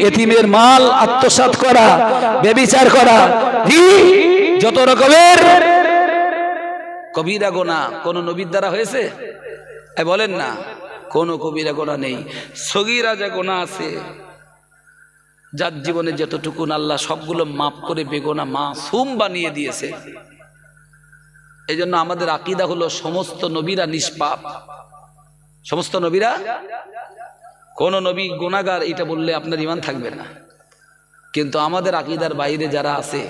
এতিমের মাল আত্মসাৎ করা, ব্যভিচার করা, জি যত রকমের কবিরা গুনাহ কোন নবীর দ্বারা হয়েছে? বলেন না, কোন কবিরা গুনাহ নেই। সগীরা যে গুনাহ আছে, যার জীবনে যতটুকুন আল্লাহ সবগুলো মাফ করে বেগুনাহ মাসুম বানিয়ে দিয়েছে। এই জন্য আমাদের আকীদা হলো সমস্ত নবীরা নিষ্পাপ, সমস্ত নবীরা, কোন নবী গুনাহগার এটা বললে আপনার ঈমান থাকবে না। কিন্তু আমাদের আকীদার বাইরে যারা আছে,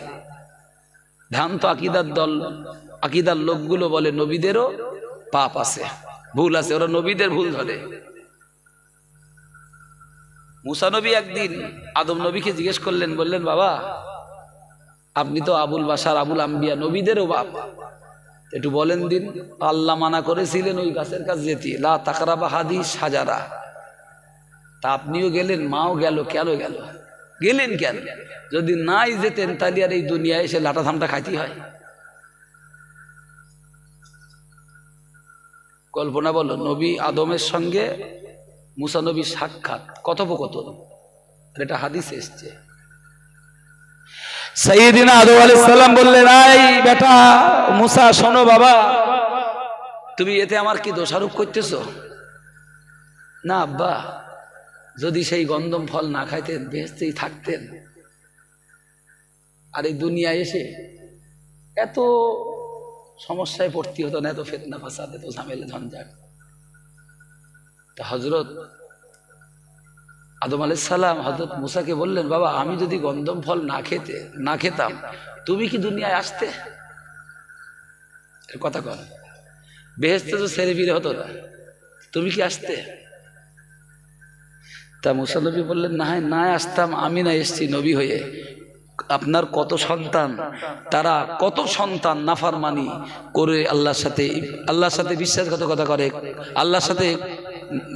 ভ্রান্ত আকীদার দল, আকীদার লোকগুলো বলে নবীদেরও পাপ আছে, ভুল আছে, ওরা নবীদের ভুল ধরে। মুসা নবী একদিন আদম নবীকে জিজ্ঞেস করলেন, বললেন বাবা আপনি তো আবুল বাশার, আবুল আম্বিয়া, নবীদেরও বাপ, একটু বলেন দিন। আল্লাহ মানা করেছিলেন ওই গাছের কাছে যেতে, লা তাকরাবা হাদিস সাজারা, তা আপনিও গেলেন, মাও গেল, কেন গেল? গেলেন কেন? যদি নাই যেতেন তাহলে আর এই দুনিয়ায় এসে লাটা ধামটা খাইতে হয়? কল্পনা বলো, নবী আদমের সঙ্গে মুসা নবীর সাক্ষাৎ, কথোপকথন, এটা হাদিসে এসছে। সাইয়েদিনা আদম আলাইহিস সালাম বললেন, আই বেটা মুসা, শোনো বাবা, তুমি এতে আমার কি দোষারোপ করতেছো? না আব্বা, যদি সেই গন্ধম ফল না খাইতেন বেহেশতেই থাকতেন, আর এই দুনিয়ায় এসে এত সমস্যায় পড়তে হতো না, এত ফিতনা ফাসাদ, এত ঝামেলা ঝঞ্ঝাট। তা হযরত আদম আলাইহিস সালাম হযরত মুসাকে বললেন, বাবা আমি যদি গন্ধম ফল না খেতাম তুমি কি দুনিয়ায় আসতে? এর কথা কন, বেহেশতে তো ছেড়ে ফিরে হতো না, তুমি কি আসতে? তা মুসা নবী বললেন, না আসতাম, আমি না এসছি নবী হয়ে। আপনার কত সন্তান, তারা কত সন্তান নাফরমানি করে আল্লাহর সাথে বিশ্বাসঘাতকতা করে, আল্লাহর সাথে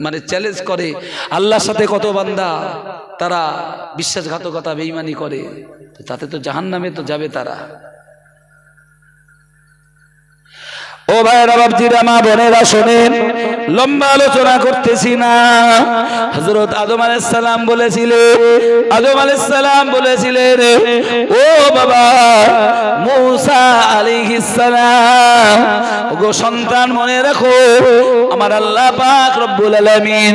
মানে চ্যালেঞ্জ করে, আল্লাহর সাথে কত বান্দা তারা বিশ্বাসঘাতকতা বেঈমানি করে, তাতে তো জাহান্নামে তো যাবে তারা। ও ভাইরা বাপজিরা মা বোনেরা শোনেন, লম্বা আলোচনা করতেছি না। হযরত আদম আলাইহিস সালাম বলেছিলেন, ও বাবা মূসা আলাইহিস সালাম, ওগো সন্তান মনে রাখো, আমার আল্লাহ পাক রব্বুল আলামিন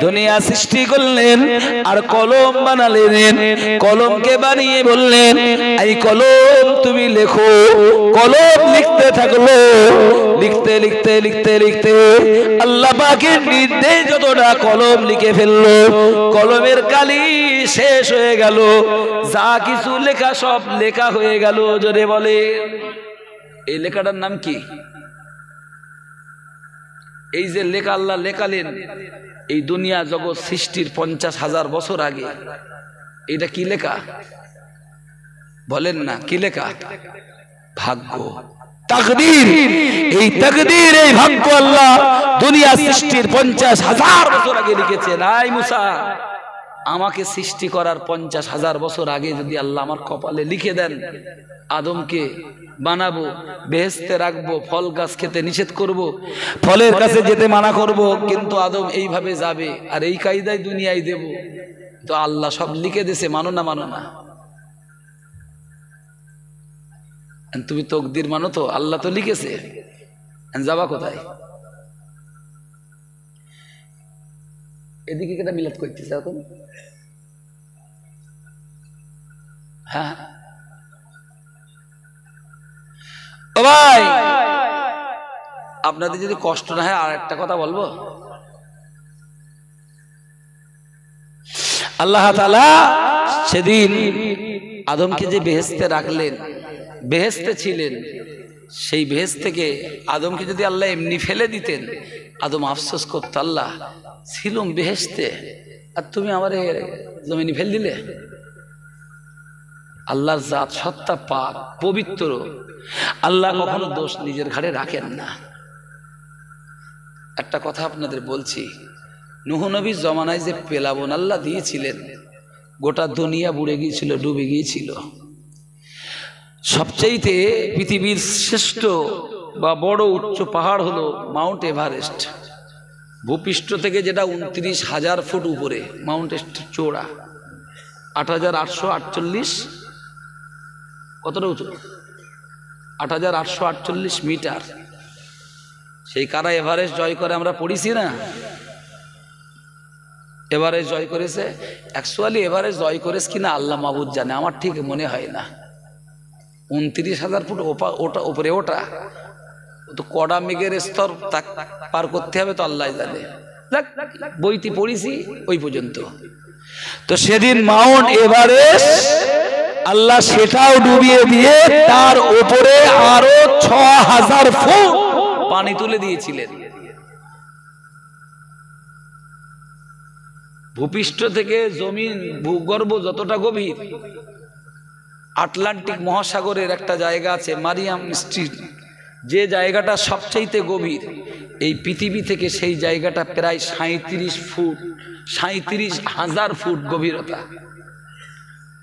দুনিয়া সৃষ্টি করলেন আর কলম বানালেন, কলমকে বানিয়ে বললেন, এই কলম তুমি লেখো। কলম লিখতে থাকলো, লিখতে লিখতে লিখতে লিখতে আল্লাহ পাকের নির্দেশ যতটা কলম লিখে ফেললো, কলমের কালি শেষ হয়ে গেল, যা কিছু লেখা সব লেখা হয়ে গেল। জোরে বলে, এই লেখাটার নাম কি? এই যে লেখা আল্লাহ লেখালেন এই দুনিয়া জগৎ সৃষ্টির 50,000 বছর আগে, এটা কি লেখা বলেন না? কি লেখা? ভাগ্য, তাকদীর। এই তাকদীর, এই ভাগ্য আল্লাহ দুনিয়া সৃষ্টির 50,000 বছর আগে লিখেছেন। আই মুসা, আমাকে সৃষ্টি করার 50,000 বছর আগে যদি আল্লাহ আমার কপালে লিখে দেন আদমকে বানাবো, বেহেশতে রাখবো, ফল গাছ খেতে নিষেধ করব, ফলের কাছে যেতে মানা করব, কিন্তু আদম এইভাবে যাবে আর এই কায়দায় দুনিয়ায় দেব, তো আল্লাহ সব লিখে দিয়েছে, মানো না? মানো না? তুমি তকদির মানো তো? আল্লাহ তো লিখেছে, যাবা কোথায়? এদিকে কেটা মিলাদ করতেছে এখন? হ্যাঁ ও ভাই, আপনাদের যদি কষ্ট না হয় আর একটা কথা বলবো। আল্লাহ তাআলা সেদিন আদমকে যে বেহেশতে রাখলেন, বেহেশতে ছিলেন, সেই বেহেশত থেকে আদমকে যদি আল্লাহ এমনি ফেলে দিতেন, আদম আফসোস করত, আল্লাহ ছিলাম বেহেশতে আর তুমি আমারে জমিনে ফেল দিলে। আল্লাহর জাত সত্তা পাক, পবিত্র, আল্লাহ কখনো দোষ নিজের ঘাড়ে রাখেন না। একটা কথা আপনাদের বলছি, নূহ নবীর জমানায় যে পেলাবন আল্লাহ দিয়েছিলেন, গোটা দুনিয়া বুড়ে গিয়েছিল, ডুবে গিয়েছিল। সবচাইতে পৃথিবীর শ্রেষ্ঠ বা বড় উচ্চ পাহাড় হলো মাউন্ট এভারেস্ট। ভূপৃষ্ঠ থেকে যেটা 29,000 ফুট উপরে, মাউন্ট এভারেস্ট চওড়া 8,848, কতটা উঁচু? 8,848 মিটার। সেই কারা এভারেস্ট জয় করে আমরা পড়িছি না? এভারেস্ট জয় করেছে। অ্যাকচুয়ালি এভারেস্ট জয় করেছে কিনা আল্লাহ মাবুদ জানে, আমার ঠিক মনে হয় না। 29,000 ফুট ওটা উপরে, ওটা তো কড়া মেঘের স্তর পার করতে হবে, তো আল্লাহ জানে। বইতে পড়িছি ওই পর্যন্ত। তো সেদিন মাউন্ট এভারেস্ট আল্লাহ সেটাও ডুবিয়ে দিয়ে তার উপরে আরো 6,000 ফুট পানি তুলে দিয়েছিলেন। ভূপৃষ্ঠ থেকে জমিন, ভূগর্ভ যতটা গভীর, আটলান্টিক মহাসাগরের একটা জায়গা আছে মারিয়াম স্ট্রিট, যে জায়গাটা সবচাইতে গভীর এই পৃথিবী থেকে, সেই জায়গাটা প্রায় 37,000 ফুট গভীরতা।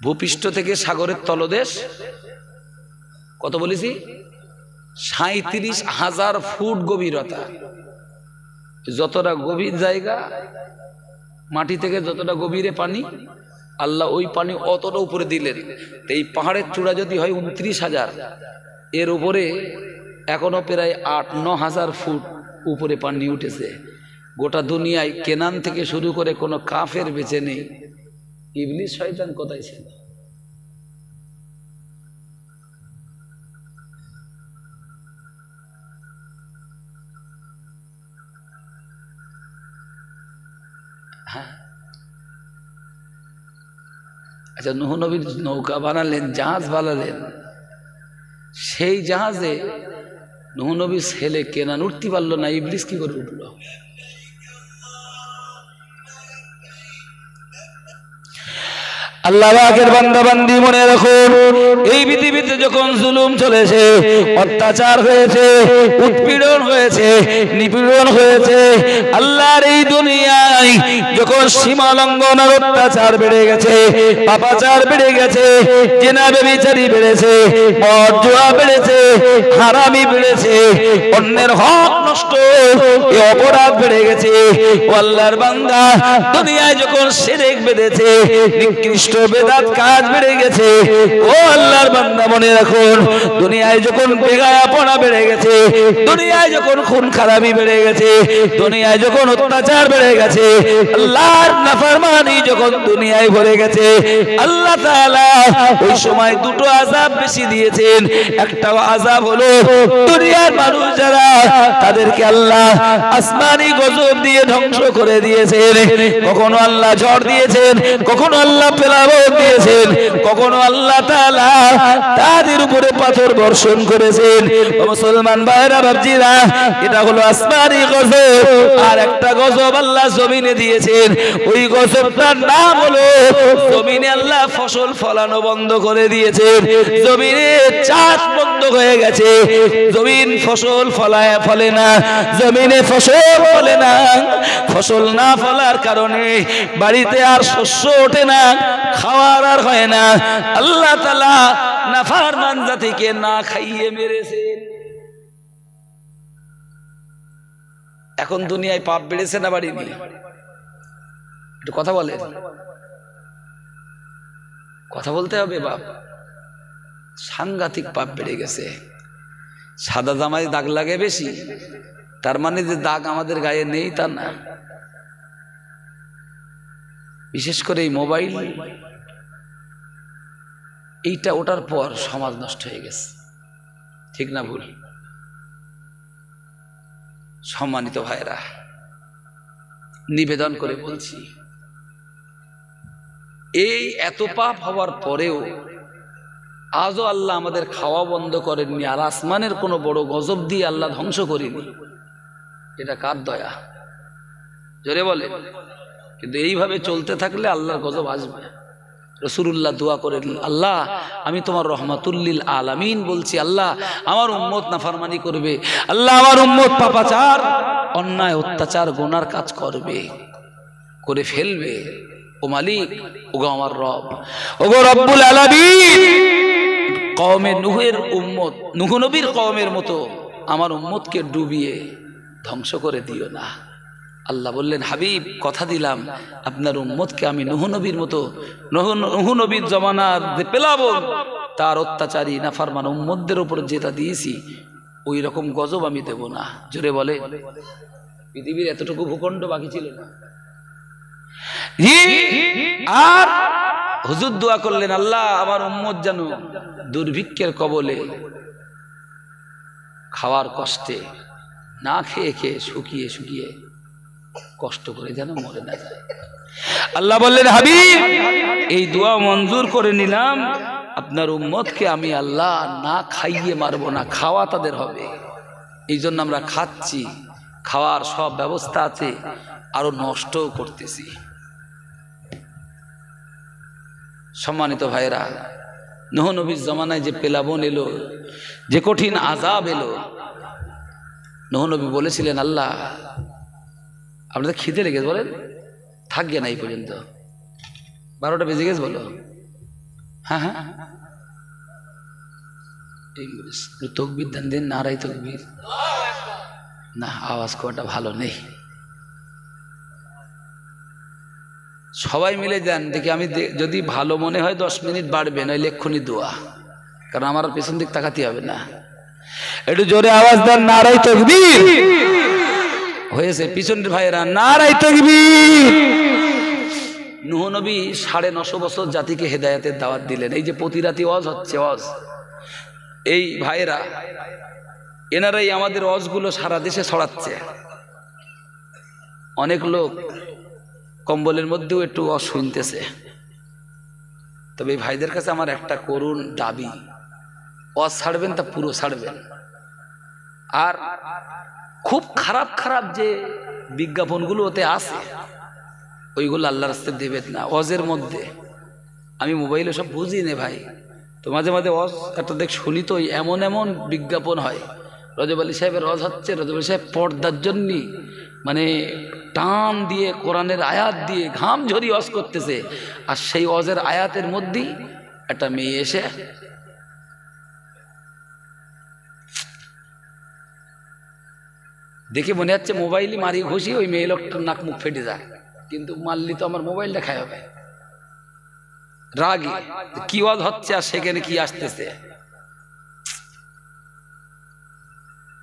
ভূপৃষ্ঠ থেকে সাগরের তলদেশ কত বলেছি? 37,000 ফুট গভীরতা। যতটা গভীর জায়গা, মাটি থেকে যতটা গভীরে পানি, আল্লাহ ওই পানি অতটা উপরে দিলেন। এই পাহাড়ের চূড়া যদি হয় 29,000, এর উপরে এখনো প্রায় 8-9,000 ফুট উপরে পানি উঠেছে। গোটা দুনিয়ায় কেনান থেকে শুরু করে কোনো কাফের বেঁচে নেই। ইবলিস শয়তান কোথায় ছিল? হ্যাঁ, আচ্ছা, নূহ নবীর নৌকা বানালেন, জাহাজ বানালেন, সেই জাহাজে নূহ নবীর ছেলে কেনান উঠতে পারলো না, ইবলিস কি করে উঠলো? আল্লাহ পাকের বান্দা বান্দি মনে রাখুন, এই পৃথিবীতে যখন জুলুম চলেছে, অত্যাচার হয়েছে, উৎপীড়ন হয়েছে, নিপীড়ন হয়েছে, আল্লাহর এই দুনিয়ায় যখন সীমা লঙ্ঘন আর অত্যাচার বেড়ে গেছে, পাপাচার বেড়ে গেছে, জিনা ব্যভিচারী বেড়েছে, মদ জুয়া বেড়েছে, হারামি বেড়েছে, অন্যের হক নষ্ট, এই অপরাধ বেড়ে গেছে। ও আল্লাহর বান্দা, দুনিয়ায় যখন শিরক বেড়েছে, নিকৃষ্ট বেদাত কাজ বেড়ে গেছে, ও আল্লাহর বান্দা মনে রাখুন, দুনিয়ায় যখন বেগায়াপনা বেড়ে গেছে, দুনিয়ায় যখন খুন খারাপি বেড়ে গেছে, দুনিয়ায় যখন অত্যাচার বেড়ে গেছে, আল্লাহর নাফরমানি যখন দুনিয়ায় ভরে গেছে, আল্লাহ তাআলা ওই সময় দুটো আযাব বেশি দিয়েছেন। একটা আযাব হলো দুনিয়ার মানুষ যারা তাদেরকে আল্লাহ আসমানি গজব দিয়ে ধ্বংস করে দিয়েছেন। কখনো আল্লাহ ঝড় দিয়েছেন, কখনো আল্লাহ প্লাবন দিয়েছেন, কখনো আল্লাহ তাআলা তাদের উপরে পাথর বর্ষণ করেছেন। মুসলমান ভাইরা বাপজিরা, এটা হলো আসমানি গজব। আর একটা গজব আল্লাহ জমিনে দিয়েছেন, ওই গজবটার নাম হলো জমিনে আল্লাহ ফসল ফলানো বন্ধ করে দিয়েছেন। জমিনে চাষ বন্ধ হয়ে গেছে, জমিন ফসল ফলে না, জমিনে ফসল ফলে না। ফসল না ফলার কারণে বাড়িতে আর শস্য ওঠে না, খাওয়ার আর হয় না। আল্লাহ তাআলা নাফরমান জাতিকে না খাইয়ে মেরেছেন। এখন দুনিয়ায় পাপ বেড়েছে না বাড়িনি? একটু কথা বলে, কথা বলতে হবে বাপ। সাংঘাতিক পাপ বেড়ে গেছে। সাদা জামায় দাগ লাগে বেশি, তার মানে যে দাগ আমাদের গায়ে নেই তা না। বিশেষ করে এই মোবাইল, এইটা ওঠার পর সমাজ নষ্ট হয়ে গেছে। ঠিক না ভুল? সম্মানিত ভাইরা, নিবেদন করে বলছি, এই এত পাপ হওয়ার পরেও আজও আল্লাহ আমাদের খাওয়া বন্ধ করেননি, আর আসমানের কোনো বড় গজব দিয়ে আল্লাহ ধ্বংস করেনি। এটা কার দয়া? জোরে বলে। কিন্তু এইভাবে চলতে থাকলে আল্লাহর গজব আসবে। রাসূলুল্লাহ দোয়া করেন, আল্লাহ আমি তোমার রহমাতুল্লিল আলামিন বলছি, আল্লাহ আমার উম্মত নাফরমানি করবে, আল্লাহ আমার উম্মত পাপাচার, অন্যায় অত্যাচার গুনার কাজ করবে, করে ফেলবে। ও মালিক, ওগো আমার রব, ওগো রব্বুল আলামিন, কওমে নূহের উম্মত, নূহ নবীর কওমের মতো আমার উম্মতকে ডুবিয়ে ধ্বংস করে দিও না। আল্লাহ বললেন, হাবিব কথা দিলাম আপনার উম্মতকে আমি নূহ নবীর মতো, নূহ নবীর জমানার যে প্লাবন, তার অত্যাচারী নাফরমান উম্মতদের উপর যেটা দিয়েছি ওই রকম গজব আমি দেব না। জোরে বলে। পৃথিবীর এতটুকু ভূখণ্ড বাকি ছিল না। আর হুজুর দোয়া করলেন, আল্লাহ আমার উম্মত যেন দুর্ভিক্ষের কবলে, খাওয়ার কষ্টে, না খেয়ে খেয়ে শুকিয়ে শুকিয়ে কষ্ট করে যেন মরে না যায়। আল্লাহ বললেন, হাবিব এই দোয়া মঞ্জুর করে নিলাম, আপনার উম্মতকে আমি আল্লাহ না খাইয়ে মারবো না, খাওয়া তাদের হবে। এই জন্য আমরা খাচ্ছি, খাওয়ার সব ব্যবস্থা আছে, আরো নষ্টও করতেছি। সম্মানিত ভাইরা, নূহ নবীর জমানায় যে প্লাবন এলো, যে কঠিন আযাব এলো, নূহ নবী বলেছিলেন, আল্লাহ আপনাদের খিদে লেগেছে, বলেন থাকবে না এই পর্যন্ত, 12টা বেজে গেছে, বলো। হ্যাঁ হ্যাঁ, তকবীর দেন দেন, নারাই তকবীর। না, আওয়াজ কোয়াটা ভালো নেই, সবাই মিলে যান দেখি। আমি যদি ভালো মনে হয় 10 মিনিট বাড়বে, নইলে এক্ষুনি দোয়া, কারণ আমার পেছন দিক তাকাতে হবে না। একটু জোরে আওয়াজ দেন, নারাই তাকবীর। হয়েছে পিছনের ভাইয়েরা, নারাই তাকবীর। নূহ নবী 950 বছর জাতিকে হেদায়েতের দাওয়াত দিলেন। এই যে প্রতি রাতে ওয়াজ হচ্ছে, ওয়াজ, এই ভাইয়েরা এনারাই আমাদের ওয়াজগুলো সারা দেশে ছড়াচ্ছে। অনেক লোক কম্বলের মধ্যেও একটু ওয়াজ শুনতেছে। তবে এই ভাইদের কাছে আমার একটা করুণ দাবি, ওয়াজ ছাড়বেন তা পুরো ছাড়বেন। আর খুব খারাপ খারাপ যে বিজ্ঞাপনগুলো ওতে আছে, ওইগুলো আল্লাহর রাস্তায় দেবেন না। ওয়াজের মধ্যে আমি মোবাইলে সব বুঝি নে ভাই, তো মাঝে মাঝে ওয়াজ একটা দেখ শুনি, তো এমন এমন বিজ্ঞাপন হয়। রজব আলী সাহেবের ওয়াজ হচ্ছে, রজব আলী সাহেব পর্দার জন্য মানে টান দিয়ে কোরআনের আয়াত দিয়ে ঘাম ঝরিয়ে ওয়াজ করতেছে, আর সেই ওয়াজের আয়াতের মধ্যেই একটা মেয়ে এসে দেখে মনে হচ্ছে মোবাইলই মারি ঘুষি ওই মেয়ে লোকটার নাক মুখ ফেটে যায়, কিন্তু মারলি তো আমার মোবাইলটা খায় হবে। রাগে কি ওয়াজ হচ্ছে আর সেখানে কি আসতেছে।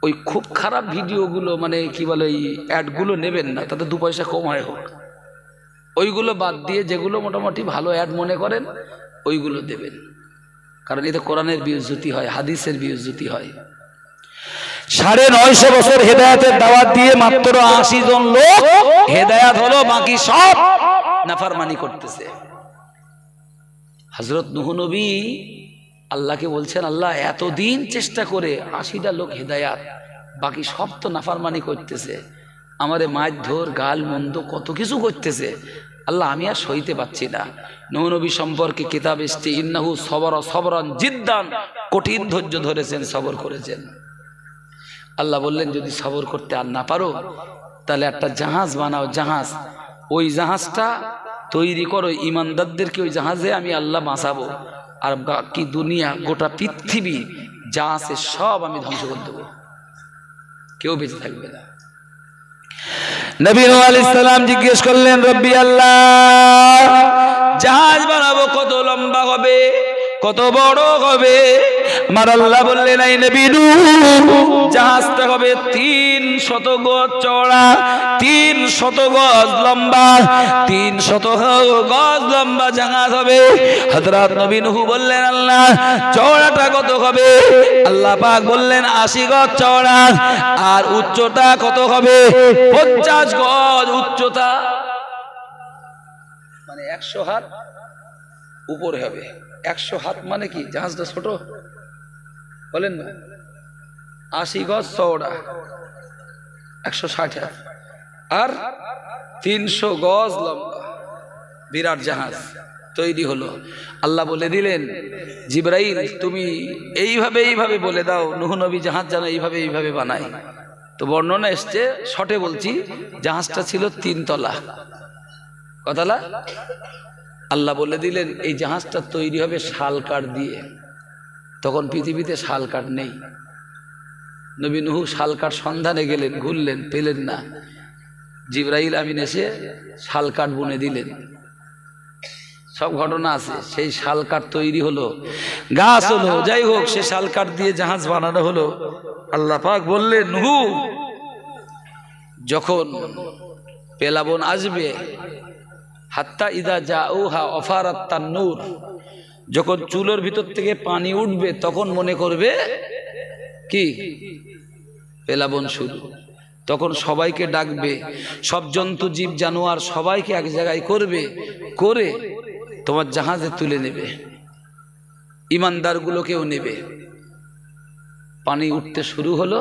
ওই ওই খুব খারাপ ভিডিওগুলো মানে কি বলে এই অ্যাডগুলো নেবেন না, তাতে 2 পয়সা কম হয় হোক, ওইগুলো বাদ দিয়ে যেগুলো মোটামুটি ভালো অ্যাড মনে করেন ওইগুলো দেবেন, কারণ এতে কোরআনের বিউজ্জতি হয়, হাদিসের বিউজ্জতি হয়। 950 বছর হেদায়েতের দাওয়াত দিয়ে মাত্র 80 জন লোক হেদায়েত হলো, বাকি সব নাফরমানি করতেছে। হযরত নূহ নবী আল্লাহকে বলছেন, আল্লাহ এতদিন চেষ্টা করে 80টা লোক হেদায়েত, বাকি সব তো নাফরমানি করতেছে, আমারে মারধর গাল মন্দ কত কিছু করতেছে, আল্লাহ আমি আর সইতে পারছি না। নূহ নবী সম্পর্কে কিতাব এসেছে, ইন্নাহু সবরা সবরান জিদ্দান, কঠিন ধৈর্য ধরেছেন, সবর করেছেন। আল্লাহ বললেন, যদি সবর করতে আর না পারো তাহলে একটা জাহাজ বানাও, জাহাজ, ওই জাহাজটা তৈরি করো, ইমানদারদেরকে ওই জাহাজে আমি আল্লাহ বাঁচাবো, আর বাকি দুনিয়া গোটা পৃথিবী যা আছে সব আমি ধ্বংস করে দেবো, কেউ বেঁচে থাকবে না। নবী নূহ আলাইহিস সালাম জিজ্ঞেস করলেন, রব্বি আল্লাহ, জাহাজ বানাবো কত লম্বা হবে, কত বড় হবে? আমার আল্লাহ বললেন, এই নবী নূহ, জাহাজটা হবে 300 গজ চওড়া, 300 গজ লম্বা, 300 গজ লম্বা জাহাজ হবে। হযরত নবী নূহ বললেন, আল্লাহ চওড়াটা কত হবে? আল্লাহ পাক বললেন 80 গজ চওড়া, আর উচ্চতা কত হবে? 50 গজ উচ্চতা, মানে 100 হাত উপরে হবে। 100 হাত মানে কি, জাহাজটা ছোট বলেন না? 80 গজ চওড়া, 160 হাত, আর 300 গজ লম্বা, বিরাট জাহাজ তৈরি হলো। আল্লাহ বলে দিলেন, জিবরাইল তুমি এইভাবে বলে দাও, নূহ নবী জাহাজ যেন এইভাবে বানায়। তো বর্ণনা এসছে, শর্টে বলছি, জাহাজটা ছিল 3 তলা। কতলা? আল্লাহ বলে দিলেন, এই জাহাজটা তৈরি হবে শাল কাঠ দিয়ে। তখন পৃথিবীতে শাল কাঠ নেই। নবী নূহ শাল কাঠ সন্ধানে গেলেন, ঘুরলেন, পেলেন না। জিবরাইল আমিন এসে শাল কাঠ বুনে দিলেন, সব ঘটনা আছে। সেই শাল কাঠ তৈরি হলো, গাছ হলো, যাই হোক, সে শাল কাঠ দিয়ে জাহাজ বানানো হলো। আল্লাহ পাক বললেন, নূহ যখন পেলাবন আসবে, হাত্তা ইদা জাউহা অফারাত তান্নুর, যখন চুলোর ভিতর থেকে পানি উঠবে তখন মনে করবে কি পেলাবন শুরু। তখন সবাইকে ডাকবে, সব জন্তু জীব জানোয়ার সবাইকে এক জায়গায় করবে, করে তোমার জাহাজে তুলে নেবে, ইমানদারগুলোকেও নেবে। পানি উঠতে শুরু হলো,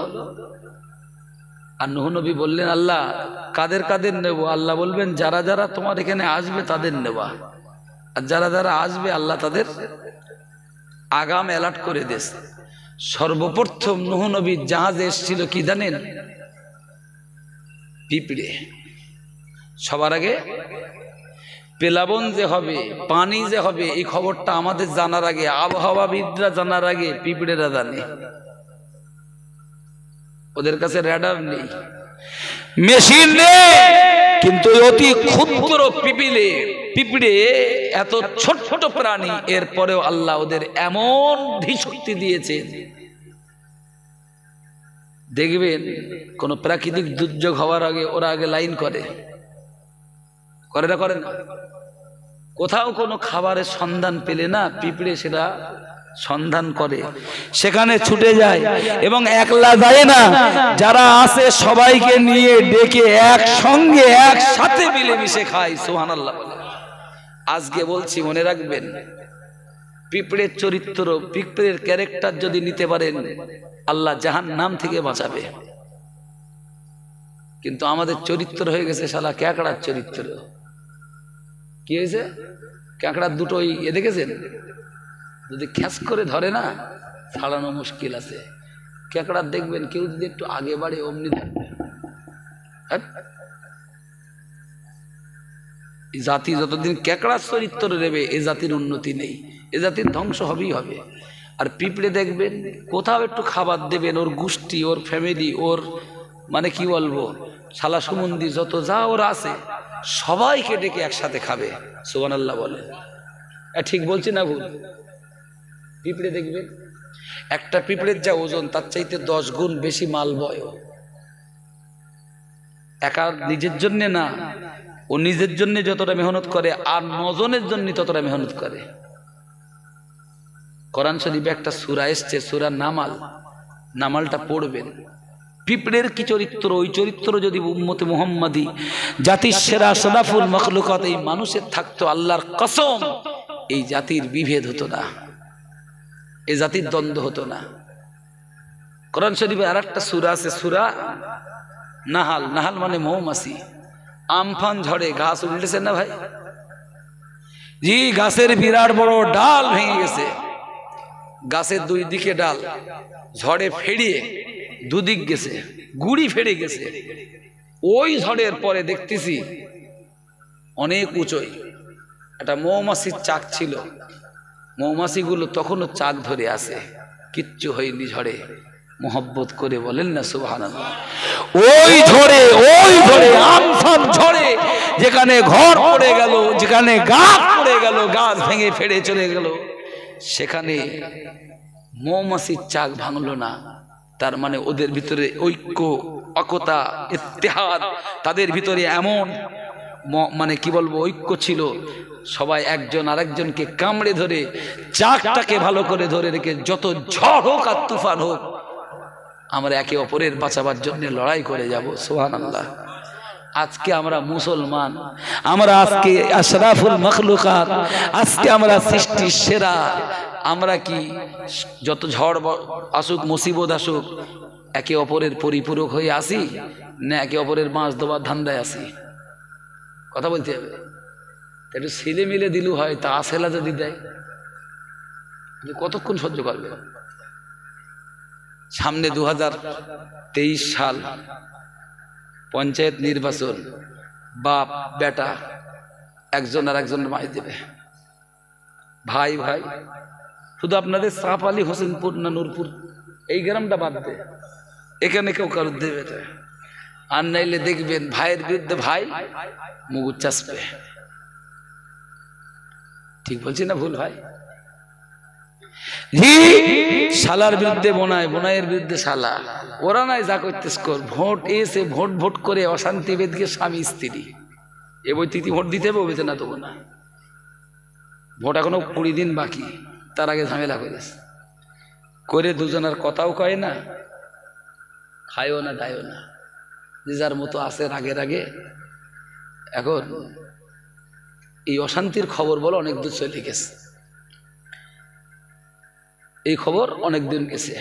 আর নূহ নবী বললেন, আল্লাহ কাদের কাদের নেব? আল্লাহ বলবেন, যারা যারা তোমার এখানে আসবে তাদের নেবা, আর যারা যারা আসবে আল্লাহ তাদের আগাম অ্যালার্ট করে দেশ। সর্বপ্রথম নূহ নবীর জাহাজে এসেছিল কি জানেন? পিঁপড়ে। সবার আগে পেলাবন যে হবে, পানি যে হবে, এই খবরটা আমাদের জানার আগে, আবহাওয়াবিদরা জানার আগে পিঁপড়েরা জানে। ওদের কাছে রেডার নেই, মেশিন নেই, কিন্তু অতি ক্ষুদ্র পিঁপড়ে এত ছোট ছোট প্রাণী, এরপরেও আল্লাহ ওদের এমন ধীশক্তি দিয়েছে। দেখবেন কোন প্রাকৃতিক দুর্যোগ হওয়ার আগে ওরা আগে লাইন করে না? করে না? কোথাও কোনো খাবারের সন্ধান পেলে না, পিঁপড়ে সেটা সন্ধান করে, সেখানে ছুটে যায়, এবং একলা যায় না, যারা আছে সবাইকে নিয়ে ডেকে একসঙ্গে একসাথে মিলেমিশে খায়। সুবহানাল্লাহ। আজকে বলছি, মনে রাখবেন, পিঁপড়ের চরিত্র, পিঁপড়ের ক্যারেক্টার যদি নিতে পারেন, আল্লাহ জাহান্নাম থেকে বাঁচাবে। কিন্তু আমাদের চরিত্র হয়ে গেছে শালা ক্যাকড়ার চরিত্র। কি হয়েছে? ক্যাকড়ার দুটোই দেখেছেন, যদি খ্যাস করে ধরে না, ছাড়ানো মুশকিল আছে। ক্যাকড়ার দেখবেন কেউ যদি একটু আগে বাড়ে অমনি থাকবে। এই জাতি যতদিন ক্যাকড়ার চরিত্র নেবে, এ জাতির উন্নতি নেই, এ জাতির ধ্বংস হবেই হবে। আর পিঁপড়ে দেখবেন কোথাও একটু খাবার দেবেন, ওর গোষ্ঠী, ওর ফ্যামিলি, ওর মানে কি বলবো, শালা সুমন্দি যত যা ওরা আছে সবাইকে ডেকে একসাথে খাবে। সুবহানাল্লাহ বলে। ঠিক বলছি না ভুল? পিঁপড়ে দেখবেন একটা পিঁপড়ের যা ওজন তার চাইতে 10 গুণ বেশি মাল বয়। একা নিজের জন্য না, ও নিজের জন্য যতটা মেহনত করে আর 9 জনের জন্য ততটা মেহনত করে। কোরআন শরীফে একটা সূরা এসছে, সূরা নামাল, নামালটা পড়বেন। পিঁপড়ের কি চরিত্র, ওই চরিত্র যদি উম্মতে মুহাম্মাদি জাতির সেরা সদাফুল মখলুকাত এই মানুষের থাকতো, আল্লাহর কসম এই জাতির বিভেদ হতো না, এই জাতির দ্বন্দ্ব হতো না। কোরআন শরীফে আর একটা সূরা আছে, সূরা নাহাল। নাহাল মানে মৌমাছি। আমফান ঝড়ে গাছ উল্টেছে না ভাই? জি, গাছের বিরাট বড় ডাল ভেঙে গেছে, গাছের 2 দিকে ডাল ঝড়ে ফেড়িয়ে দুদিক গেছে, গুড়ি ফেড়ে গেছে। ওই ঝড়ের পরে দেখতেছি অনেক উঁচুই একটা মৌমাছির চাক ছিল, মৌমাছিগুলো তখনও চাক ধরে আছে, কিচ্ছু হয়নি ঝড়ে। মোহব্বত করে বলেন না সুবহানাল্লাহ। ওই ঝড়ে আমফান ঝড়ে যেখানে ঘর পড়ে গেল, যেখানে গাছ পড়ে গেল, গাছ ভেঙে ফেড়ে চলে গেল, সেখানে মৌমাছির চাক ভাঙলো না। তার মানে ওদের ভিতরে ঐক্য, একতা, ইত্তেহাদ, তাদের ভিতরে এমন মানে কি বলবো ঐক্য ছিল, সবাই একজন আরেকজনকে কামড়ে ধরে চাকটাকে ভালো করে ধরে রেখে যত ঝড় হোক আর তুফান হোক আমরা একে অপরের বাঁচাবার জন্য লড়াই করে যাব। সুবহানাল্লাহ। আজকে আমরা মুসলমান, আমরা আজকে আশরাফুল মখলুকাত, আজকে আমরা সৃষ্টির সেরা, আমরা কি যত ঝড় আসুক, মুসিবত আসুক, একে অপরের পরিপূরক হয়ে আসি না একে অপরের মাছ দেওয়ার ধান্দায় আসি? কথা বলতে হবে। একটু ছেলে মিলে দিলু হয়, তা আসেলা যদি দেয় কতক্ষণ সহ্য করবে? সামনে 2023 সাল, পঞ্চায়েত নির্বাচন, বাপ বেটা একজন আর একজন মাই দেবে, ভাই ভাই। শুধু আপনাদের সাফ আলী, হোসেনপুর না নূরপুর এই গ্রামটা বাদ দে, এখানে কেউ কারোর দেবে না। আর নাইলে দেখবেন ভাইয়ের বিরুদ্ধে ভাই মুগুর চাষবে। ঠিক বলছি না ভুল ভাই? শালার বিরুদ্ধে বোনাই, বোনাইয়ের বিরুদ্ধে শালা, ওরা নাই যা করতেস কর। ভোট এসে ভোট ভোট করে অশান্তি বেঁধে স্বামী স্ত্রী এ বই তিথি ভোট দিতে হবে, বেঁচে না দেবো না। ভোট এখনো 20 দিন বাকি, তার আগে ঝামেলা করে দুজনের কথাও কয় না, খায়ও না, দায়ও না, যে যার মতো আছে রাগের আগে। এখন এই অশান্তির খবর বলো অনেক দূর চলে গেছে, এই খবর অনেক দিন গেছে।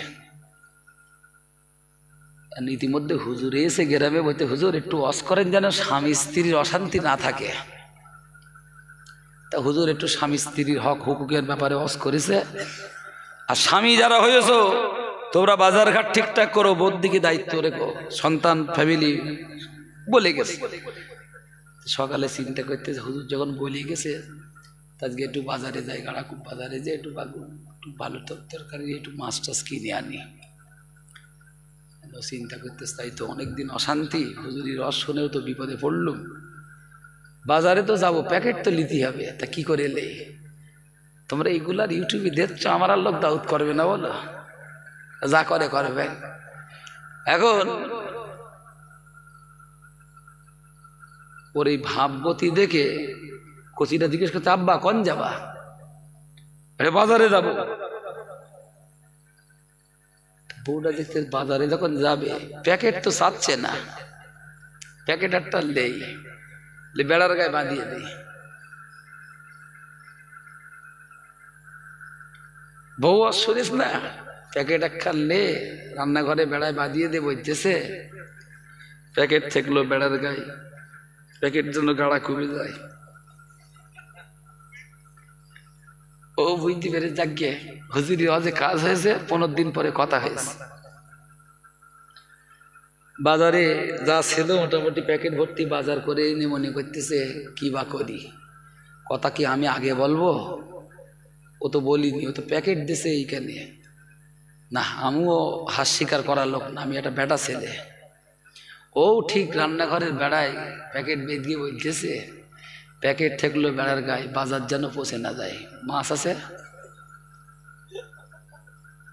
ইতিমধ্যে হুজুর এসে গ্রামে বলতে, হুজুর একটু ওয়াজ করেন যেন স্বামী স্ত্রীর অশান্তি না থাকে। তা হুজুর একটু স্বামী স্ত্রীর হক হুকুকের ব্যাপারে ওয়াজ করেছে। আর স্বামী যারা হয়েছ তোমরা বাজার ঘাট ঠিকঠাক করো, বোর দিকে দায়িত্ব রেখো, সন্তান ফ্যামিলি বলে গেছে। সকালে চিন্তা করতেছে, হুজুর যখন বলে গেছে আজকে একটু বাজারে যাই, গাড়াকুপ বাজারে যাই, একটু ভালো তরকারি, একটু মাছ টাছ কিনে আনি। চিন্তা করতেছে তাই তো অনেকদিন অশান্তি, হুজুরি রস শুনেও তো বিপদে পড়লুম, বাজারে তো যাবো, প্যাকেট তো নিতে হবে, তা কি করে এলে? তোমরা এইগুলার ইউটিউবে দেখছো, আমার আর লোক দাউদ করবে না বলো, যা করে করবে। এখন ওর এই ভাবগতি দেখে কচিটা জিজ্ঞেস করছে, আব্বা কোন যাবা? বাজারে যাবো। বউটা দেখতে বাজারে যখন যাবে প্যাকেট তো চাচ্ছে না, প্যাকেট একটা লেই বেড়ার গায়ে বাঁধিয়ে দেই। বউ আর শুনিস না, প্যাকেট একটা লে রান্নাঘরে বেড়ায় বাঁধিয়ে দে বলতেছে। প্যাকেট থাকলো বেড়ার গায়ে, প্যাকেট জন্য গাড়া কমে যায়। ও বুঝতে পেরে যাকে হুজুরি ওয়াজে কাজ হয়েছে, 15 দিন পরে কথা হয়েছে। বাজারে যা ছিল মোটামুটি প্যাকেট ভর্তি বাজার করে এনে মনে করতেছে কি বা করি, কথা কি আমি আগে বলবো? ও তো বলিনি, ও তো প্যাকেট দিছে এইখানে। না, আমিও হাস স্বীকার করার লোক না, আমি একটা বেটা ছেলে। ও ঠিক রান্নাঘরের বেড়ায় প্যাকেট বেঁধিয়ে বলতেছে, প্যাকেট থাকলো বেড়ার গায়ে, বাজার যেন পচে না যায়। মাছ আছে,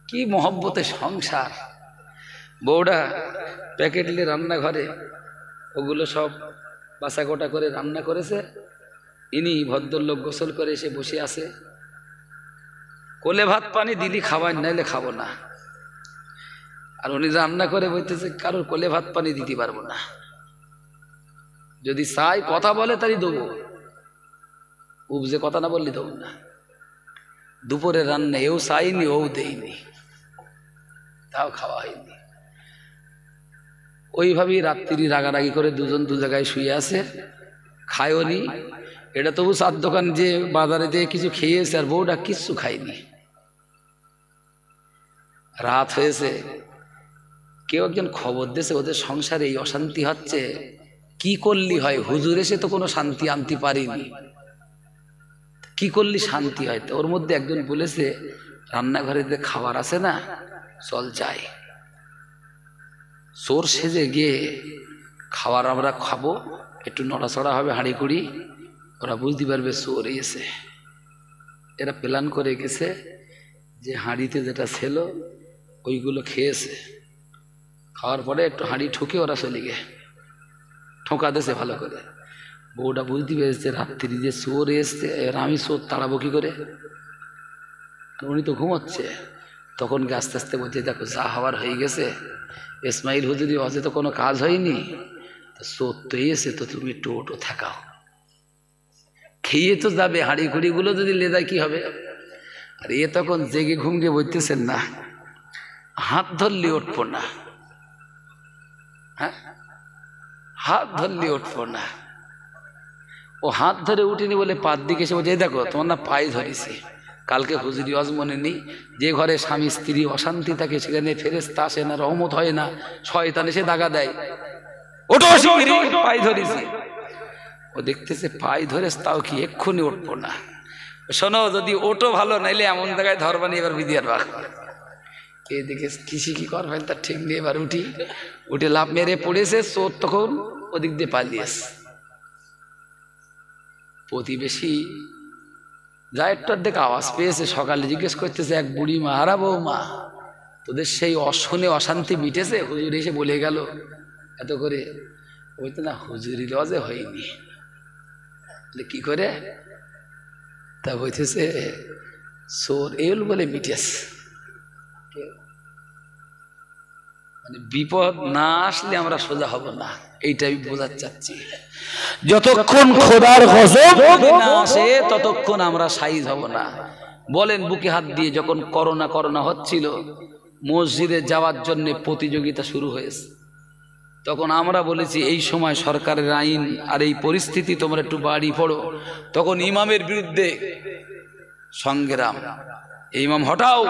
কি মহব্বতে সংসার। বউটা প্যাকেট নিয়ে রান্নাঘরে ওগুলো সব বাছা গোটা করে রান্না করেছে। ইনি ভদ্রলোক গোসল করে এসে বসে আছে। কোলে ভাত পানি দিলি খাবার, নাইলে খাবো না। আর উনি রান্না করে বলতেছে কারোর কোলে ভাত পানি দিতে পারবো না, যদি চাই কথা বলে তারই দেবো, উপজে কথা না বললে দেবো না। দুপুরে রান্না এও চাইনি ও দেয়নি, তাও খাওয়া হয়নি। ওইভাবেই রাত্রি রাগারাগি করে দুজন দু জায়গায় শুয়ে আছে, খায়ও নি। এটা তবু চার দোকান যে বাজারে দিয়ে কিছু খেয়েছে, আর বউটা কিচ্ছু খায়নি। রাত হয়েছে, কেউ একজন খবর দিয়েছে ওদের সংসারে এই অশান্তি হচ্ছে, কি করলি হয়? হুজুর এসে তো কোনো শান্তি আনতে পারিনি, কি করলি শান্তি হয়? তো ওর মধ্যে একজন বলেছে রান্নাঘরে যে খাবার আছে না, চল যাই, চোর সেজে গিয়ে খাবার আমরা খাবো, একটু নড়াচড়া হবে হাঁড়ি কুড়ি, ওরা বুঝতে পারবে চোর এসে। এরা প্ল্যান করে গেছে যে হাঁড়িতে যেটা ছিল ওইগুলো খেয়েছে, খাওয়ার পরে একটু হাঁড়ি ঠুকে ওরা চলে গে ঠোকা দিয়েছে ভালো করে। বউটা বুঝতে পেরেছে রাত্রি যে চোর এসছে, এর আমি চোর তাড়াবো কি করে? উনি তো ঘুমোচ্ছে। তখন আস্তে আস্তে বলছে দেখো যা হওয়ার হয়ে গেছে, ইসমাইল হুজুরি হজে তো কোনো কাজ হয়নি, তো চোর তো এসে, তো তুমি একটু ওটো থাকাও, খেয়ে তো যাবে, হাঁড়ি খুঁড়িগুলো যদি লেদায় কি হবে? আর এ তখন জেগে ঘুমকে বলতেছেন না, হাত ধরলে উঠবো না, হ্যাঁ হাত ধরলে উঠবো না। ও হাত ধরে উঠিনি বলে পাত দিকে এসে বলছে দেখো তোমার না পায়ে ধরেছি, কালকে হুজুরি হজ মনে নেই, যে ঘরে স্বামী স্ত্রী অশান্তি থাকে সেখানে ফেরেশতা আসে না, রহমত হয় না, শয়তান এসে দাগা দেয়। ওটো পায়ে ধরেছি। ও দেখতেছে পায়ে ধরে, তাও কি এক্ষুনি উঠবো না। শোনো যদি ওটো ভালো, নাইলে এমন জায়গায় ধরবানি এবার বিদিয়ার বাঘ। এদিকে কৃষি কি করবেন তার ঠিক নেই। এবার উঠে লাভ মেরে পড়েছে, চোর তখন ওদিক দিয়ে পালিয়েছে। প্রতিবেশী যা একটু দেখে আওয়াজ পেয়েছে, সকালে জিজ্ঞেস করতেছে এক বুড়ি মা, হারা বৌমা তোদের সেই অশনে অশান্তি মিটেছে? হুজুর এসে বলে গেল এত করে। বলতে না হুজুরি লজে হয়নি। কি করে? তা বলতেছে চোর এল বলে মিটেছে। মানে বিপদ না আসলে আমরা সোজা হব না, এইটাই বোঝাতে চাচ্ছি। যতক্ষণ খোদার গজব না আসে ততক্ষণ আমরা সাইজ হব না। বলেন বুকে হাত দিয়ে, যখন করোনা হচ্ছিল, মসজিদে যাওয়ার জন্য প্রতিযোগিতা শুরু হয়েছে, তখন আমরা বলেছি এই সময় সরকারের আইন আর এই পরিস্থিতি, তোমরা একটু বাড়ি পড়ো। তখন ইমামের বিরুদ্ধে সংগ্রাম, ইমাম হটাও,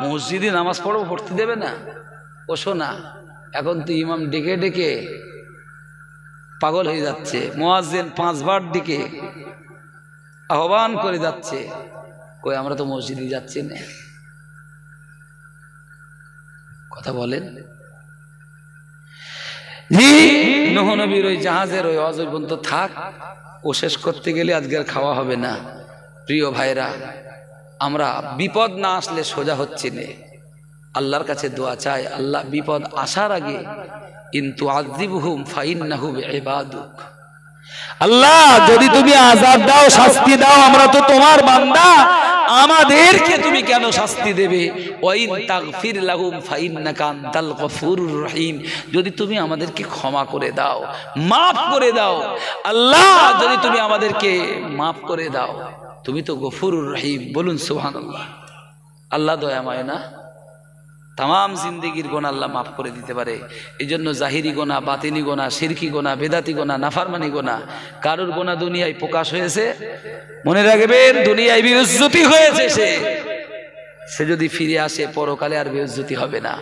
মসজিদে নামাজ পড়ো, পড়তে দেবে না। ও শোনা, এখন তো ইমাম ডেকে ডেকে পাগল হয়ে যাচ্ছে, মুয়াজ্জিন 5 বার দিকে আহ্বান করে যাচ্ছে, কই আমরা তো মসজিদে যাচ্ছি না। কথা বলেন। জি নূহ নবীর ওই জাহাজের ওই অজৈবন্ত থাক, ও শেষ করতে গেলে আজকের খাওয়া হবে না। প্রিয় ভাইরা, আমরা বিপদ না আসলে সোজা হচ্ছে না। আল্লাহর কাছে দোয়া চাই, আল্লাহ বিপদ আসার আগে ইনতু আযিবহুম ফাইন্নাহুম ইবাদুক, আল্লাহ যদি তুমি আযাব দাও, শাস্তি দাও, আমরা তো তোমার বান্দা, আমাদেরকে তুমি কেন শাস্তি দেবে? ওয়াইন তাগফির লাহুম ফাইন্নাকা আনতাল গফুরুর রহিম, যদি তুমি আমাদেরকে ক্ষমা করে দাও, মাফ করে দাও, আল্লাহ যদি তুমি আমাদেরকে মাফ করে দাও, তুমি তো গফুরুর রহিম। বলুন সুবহানাল্লাহ। আল্লাহ দয়াময় না? তাম জিন্দেগির গোনা আল্লাহ মাফ করে দিতে পারে। এই জন্য জাহিরি গোনা, বাতিনি গোনা, শিরকি গোনা, বেদাতি গোনা, নাফরমানি গোনা, কারোর গোনা দুনিয়ায় প্রকাশ হয়েছে, মনে রাখবেন দুনিয়ায় বেইজ্জতি হয়েছে, সে যদি ফিরে আসে পরকালে আর বেইজ্জতি হবে না।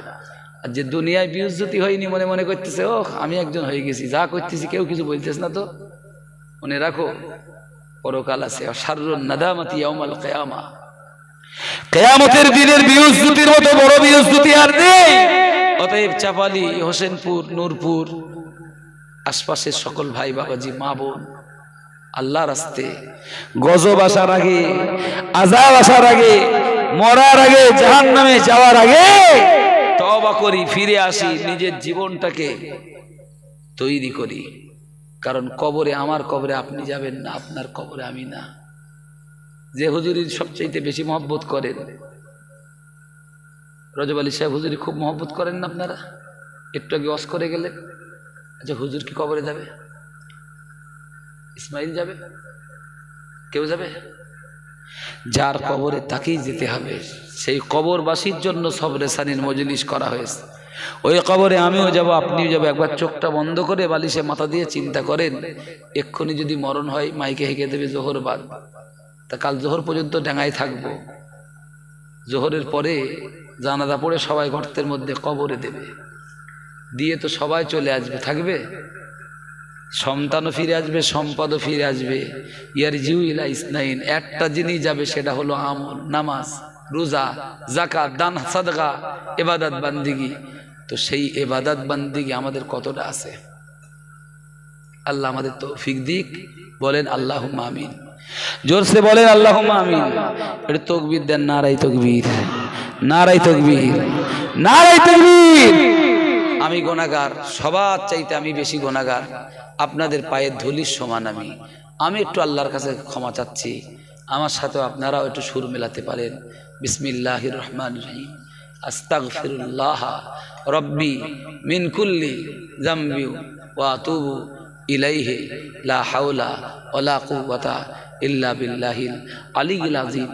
আর যে দুনিয়ায় বেইজ্জতি হয়নি, মনে মনে করতেছে ও আমি একজন হয়ে গেছি, যা করতেছি কেউ কিছু বলতেছে না, তো মনে রাখো পরকাল আছে। শাররুন নাদামাতি ইয়াউমাল কিয়ামা, কিয়ামতের দিনের বেইজ্জতির মতো বড় বেইজ্জতি আর নেই। অতএব চাপালি, হোসেনপুর, নূরপুর, আশপাশের সকল ভাই বাবাজি, মা বোন, আল্লাহর রাস্তে গজব আসার আগে, আযাব আসার আগে মরার আগে, জাহান্নামে যাওয়ার আগে তওবা করি, ফিরে আসি, নিজের জীবনটাকে তৈরি করি। কারণ কবরে, আমার কবরে আপনি যাবেন না, আপনার কবরে আমি না। যে হুজুরির সবচাইতে বেশি মহব্বত করেন, রজব আলী সাহেব হুজুরি খুব মহব্বত করেন না আপনারা? একটু আগে ওয়াজ করে গেলেন। আচ্ছা, হুজুর কি কবরে যাবে? ইসমাইল যাবে? কেউ যাবে? যার কবরে তাকেই যেতে হবে। সেই কবরবাসীর জন্য সবরে সানির মজলিস করা হয়েছে। ওই কবরে আমিও যাব, আপনিও যাব। একবার চোখটা বন্ধ করে বালিশে মাথা দিয়ে চিন্তা করেন, এক্ষুনি যদি মরণ হয়, মাইকে হেঁকে দেবে জোহর বাদ, তা কাল জোহর পর্যন্ত ডাঙায় থাকবো। জোহরের পরে জানাজা পড়ে সবাই গর্তের মধ্যে কবরে দেবে, দিয়ে তো সবাই চলে আসবে, থাকবে? সন্তানও ফিরে আসবে, সম্পদও ফিরে আসবে। ইয়ারজিউ ইলা ইসনাইন, একটা জিনিস যাবে, সেটা হলো আমল, নামাজ, রোজা, যাকাত, দান, সাদকা, ইবাদত বান্দিগি। তো সেই ইবাদত বান্দিগি আমাদের কতটা আছে? আল্লাহ আমাদের তৌফিক দিক। বলেন আল্লাহুম্মা আমিন। জোরসে বলেন আল্লাহুম্মা আমিন। এটা তাকবীর দেন, নারায়ে তাকবীর, নারায়ে তাকবীর, নারায়ে তাকবীর। আমি গুনাহগার, সবার চাইতে আমি বেশি গুনাহগার। আপনাদের পায়ের ধুলির সমান আমি একটু আল্লাহর কাছে ক্ষমা চাচ্ছি। আমার সাথে আপনারাও একটু সুর মেলাতে পারেন। বিসমিল্লাহির রহমানির রহিম। আস্তাগফিরুল্লাহ রব্বি মিন কুল্লি যামবি ওয়া আতুবু ইলাইহি লা হাওলা ওয়ালা কুওয়াতা ইল্লা বিল্লাহিল আলিয়্যিল আযীম।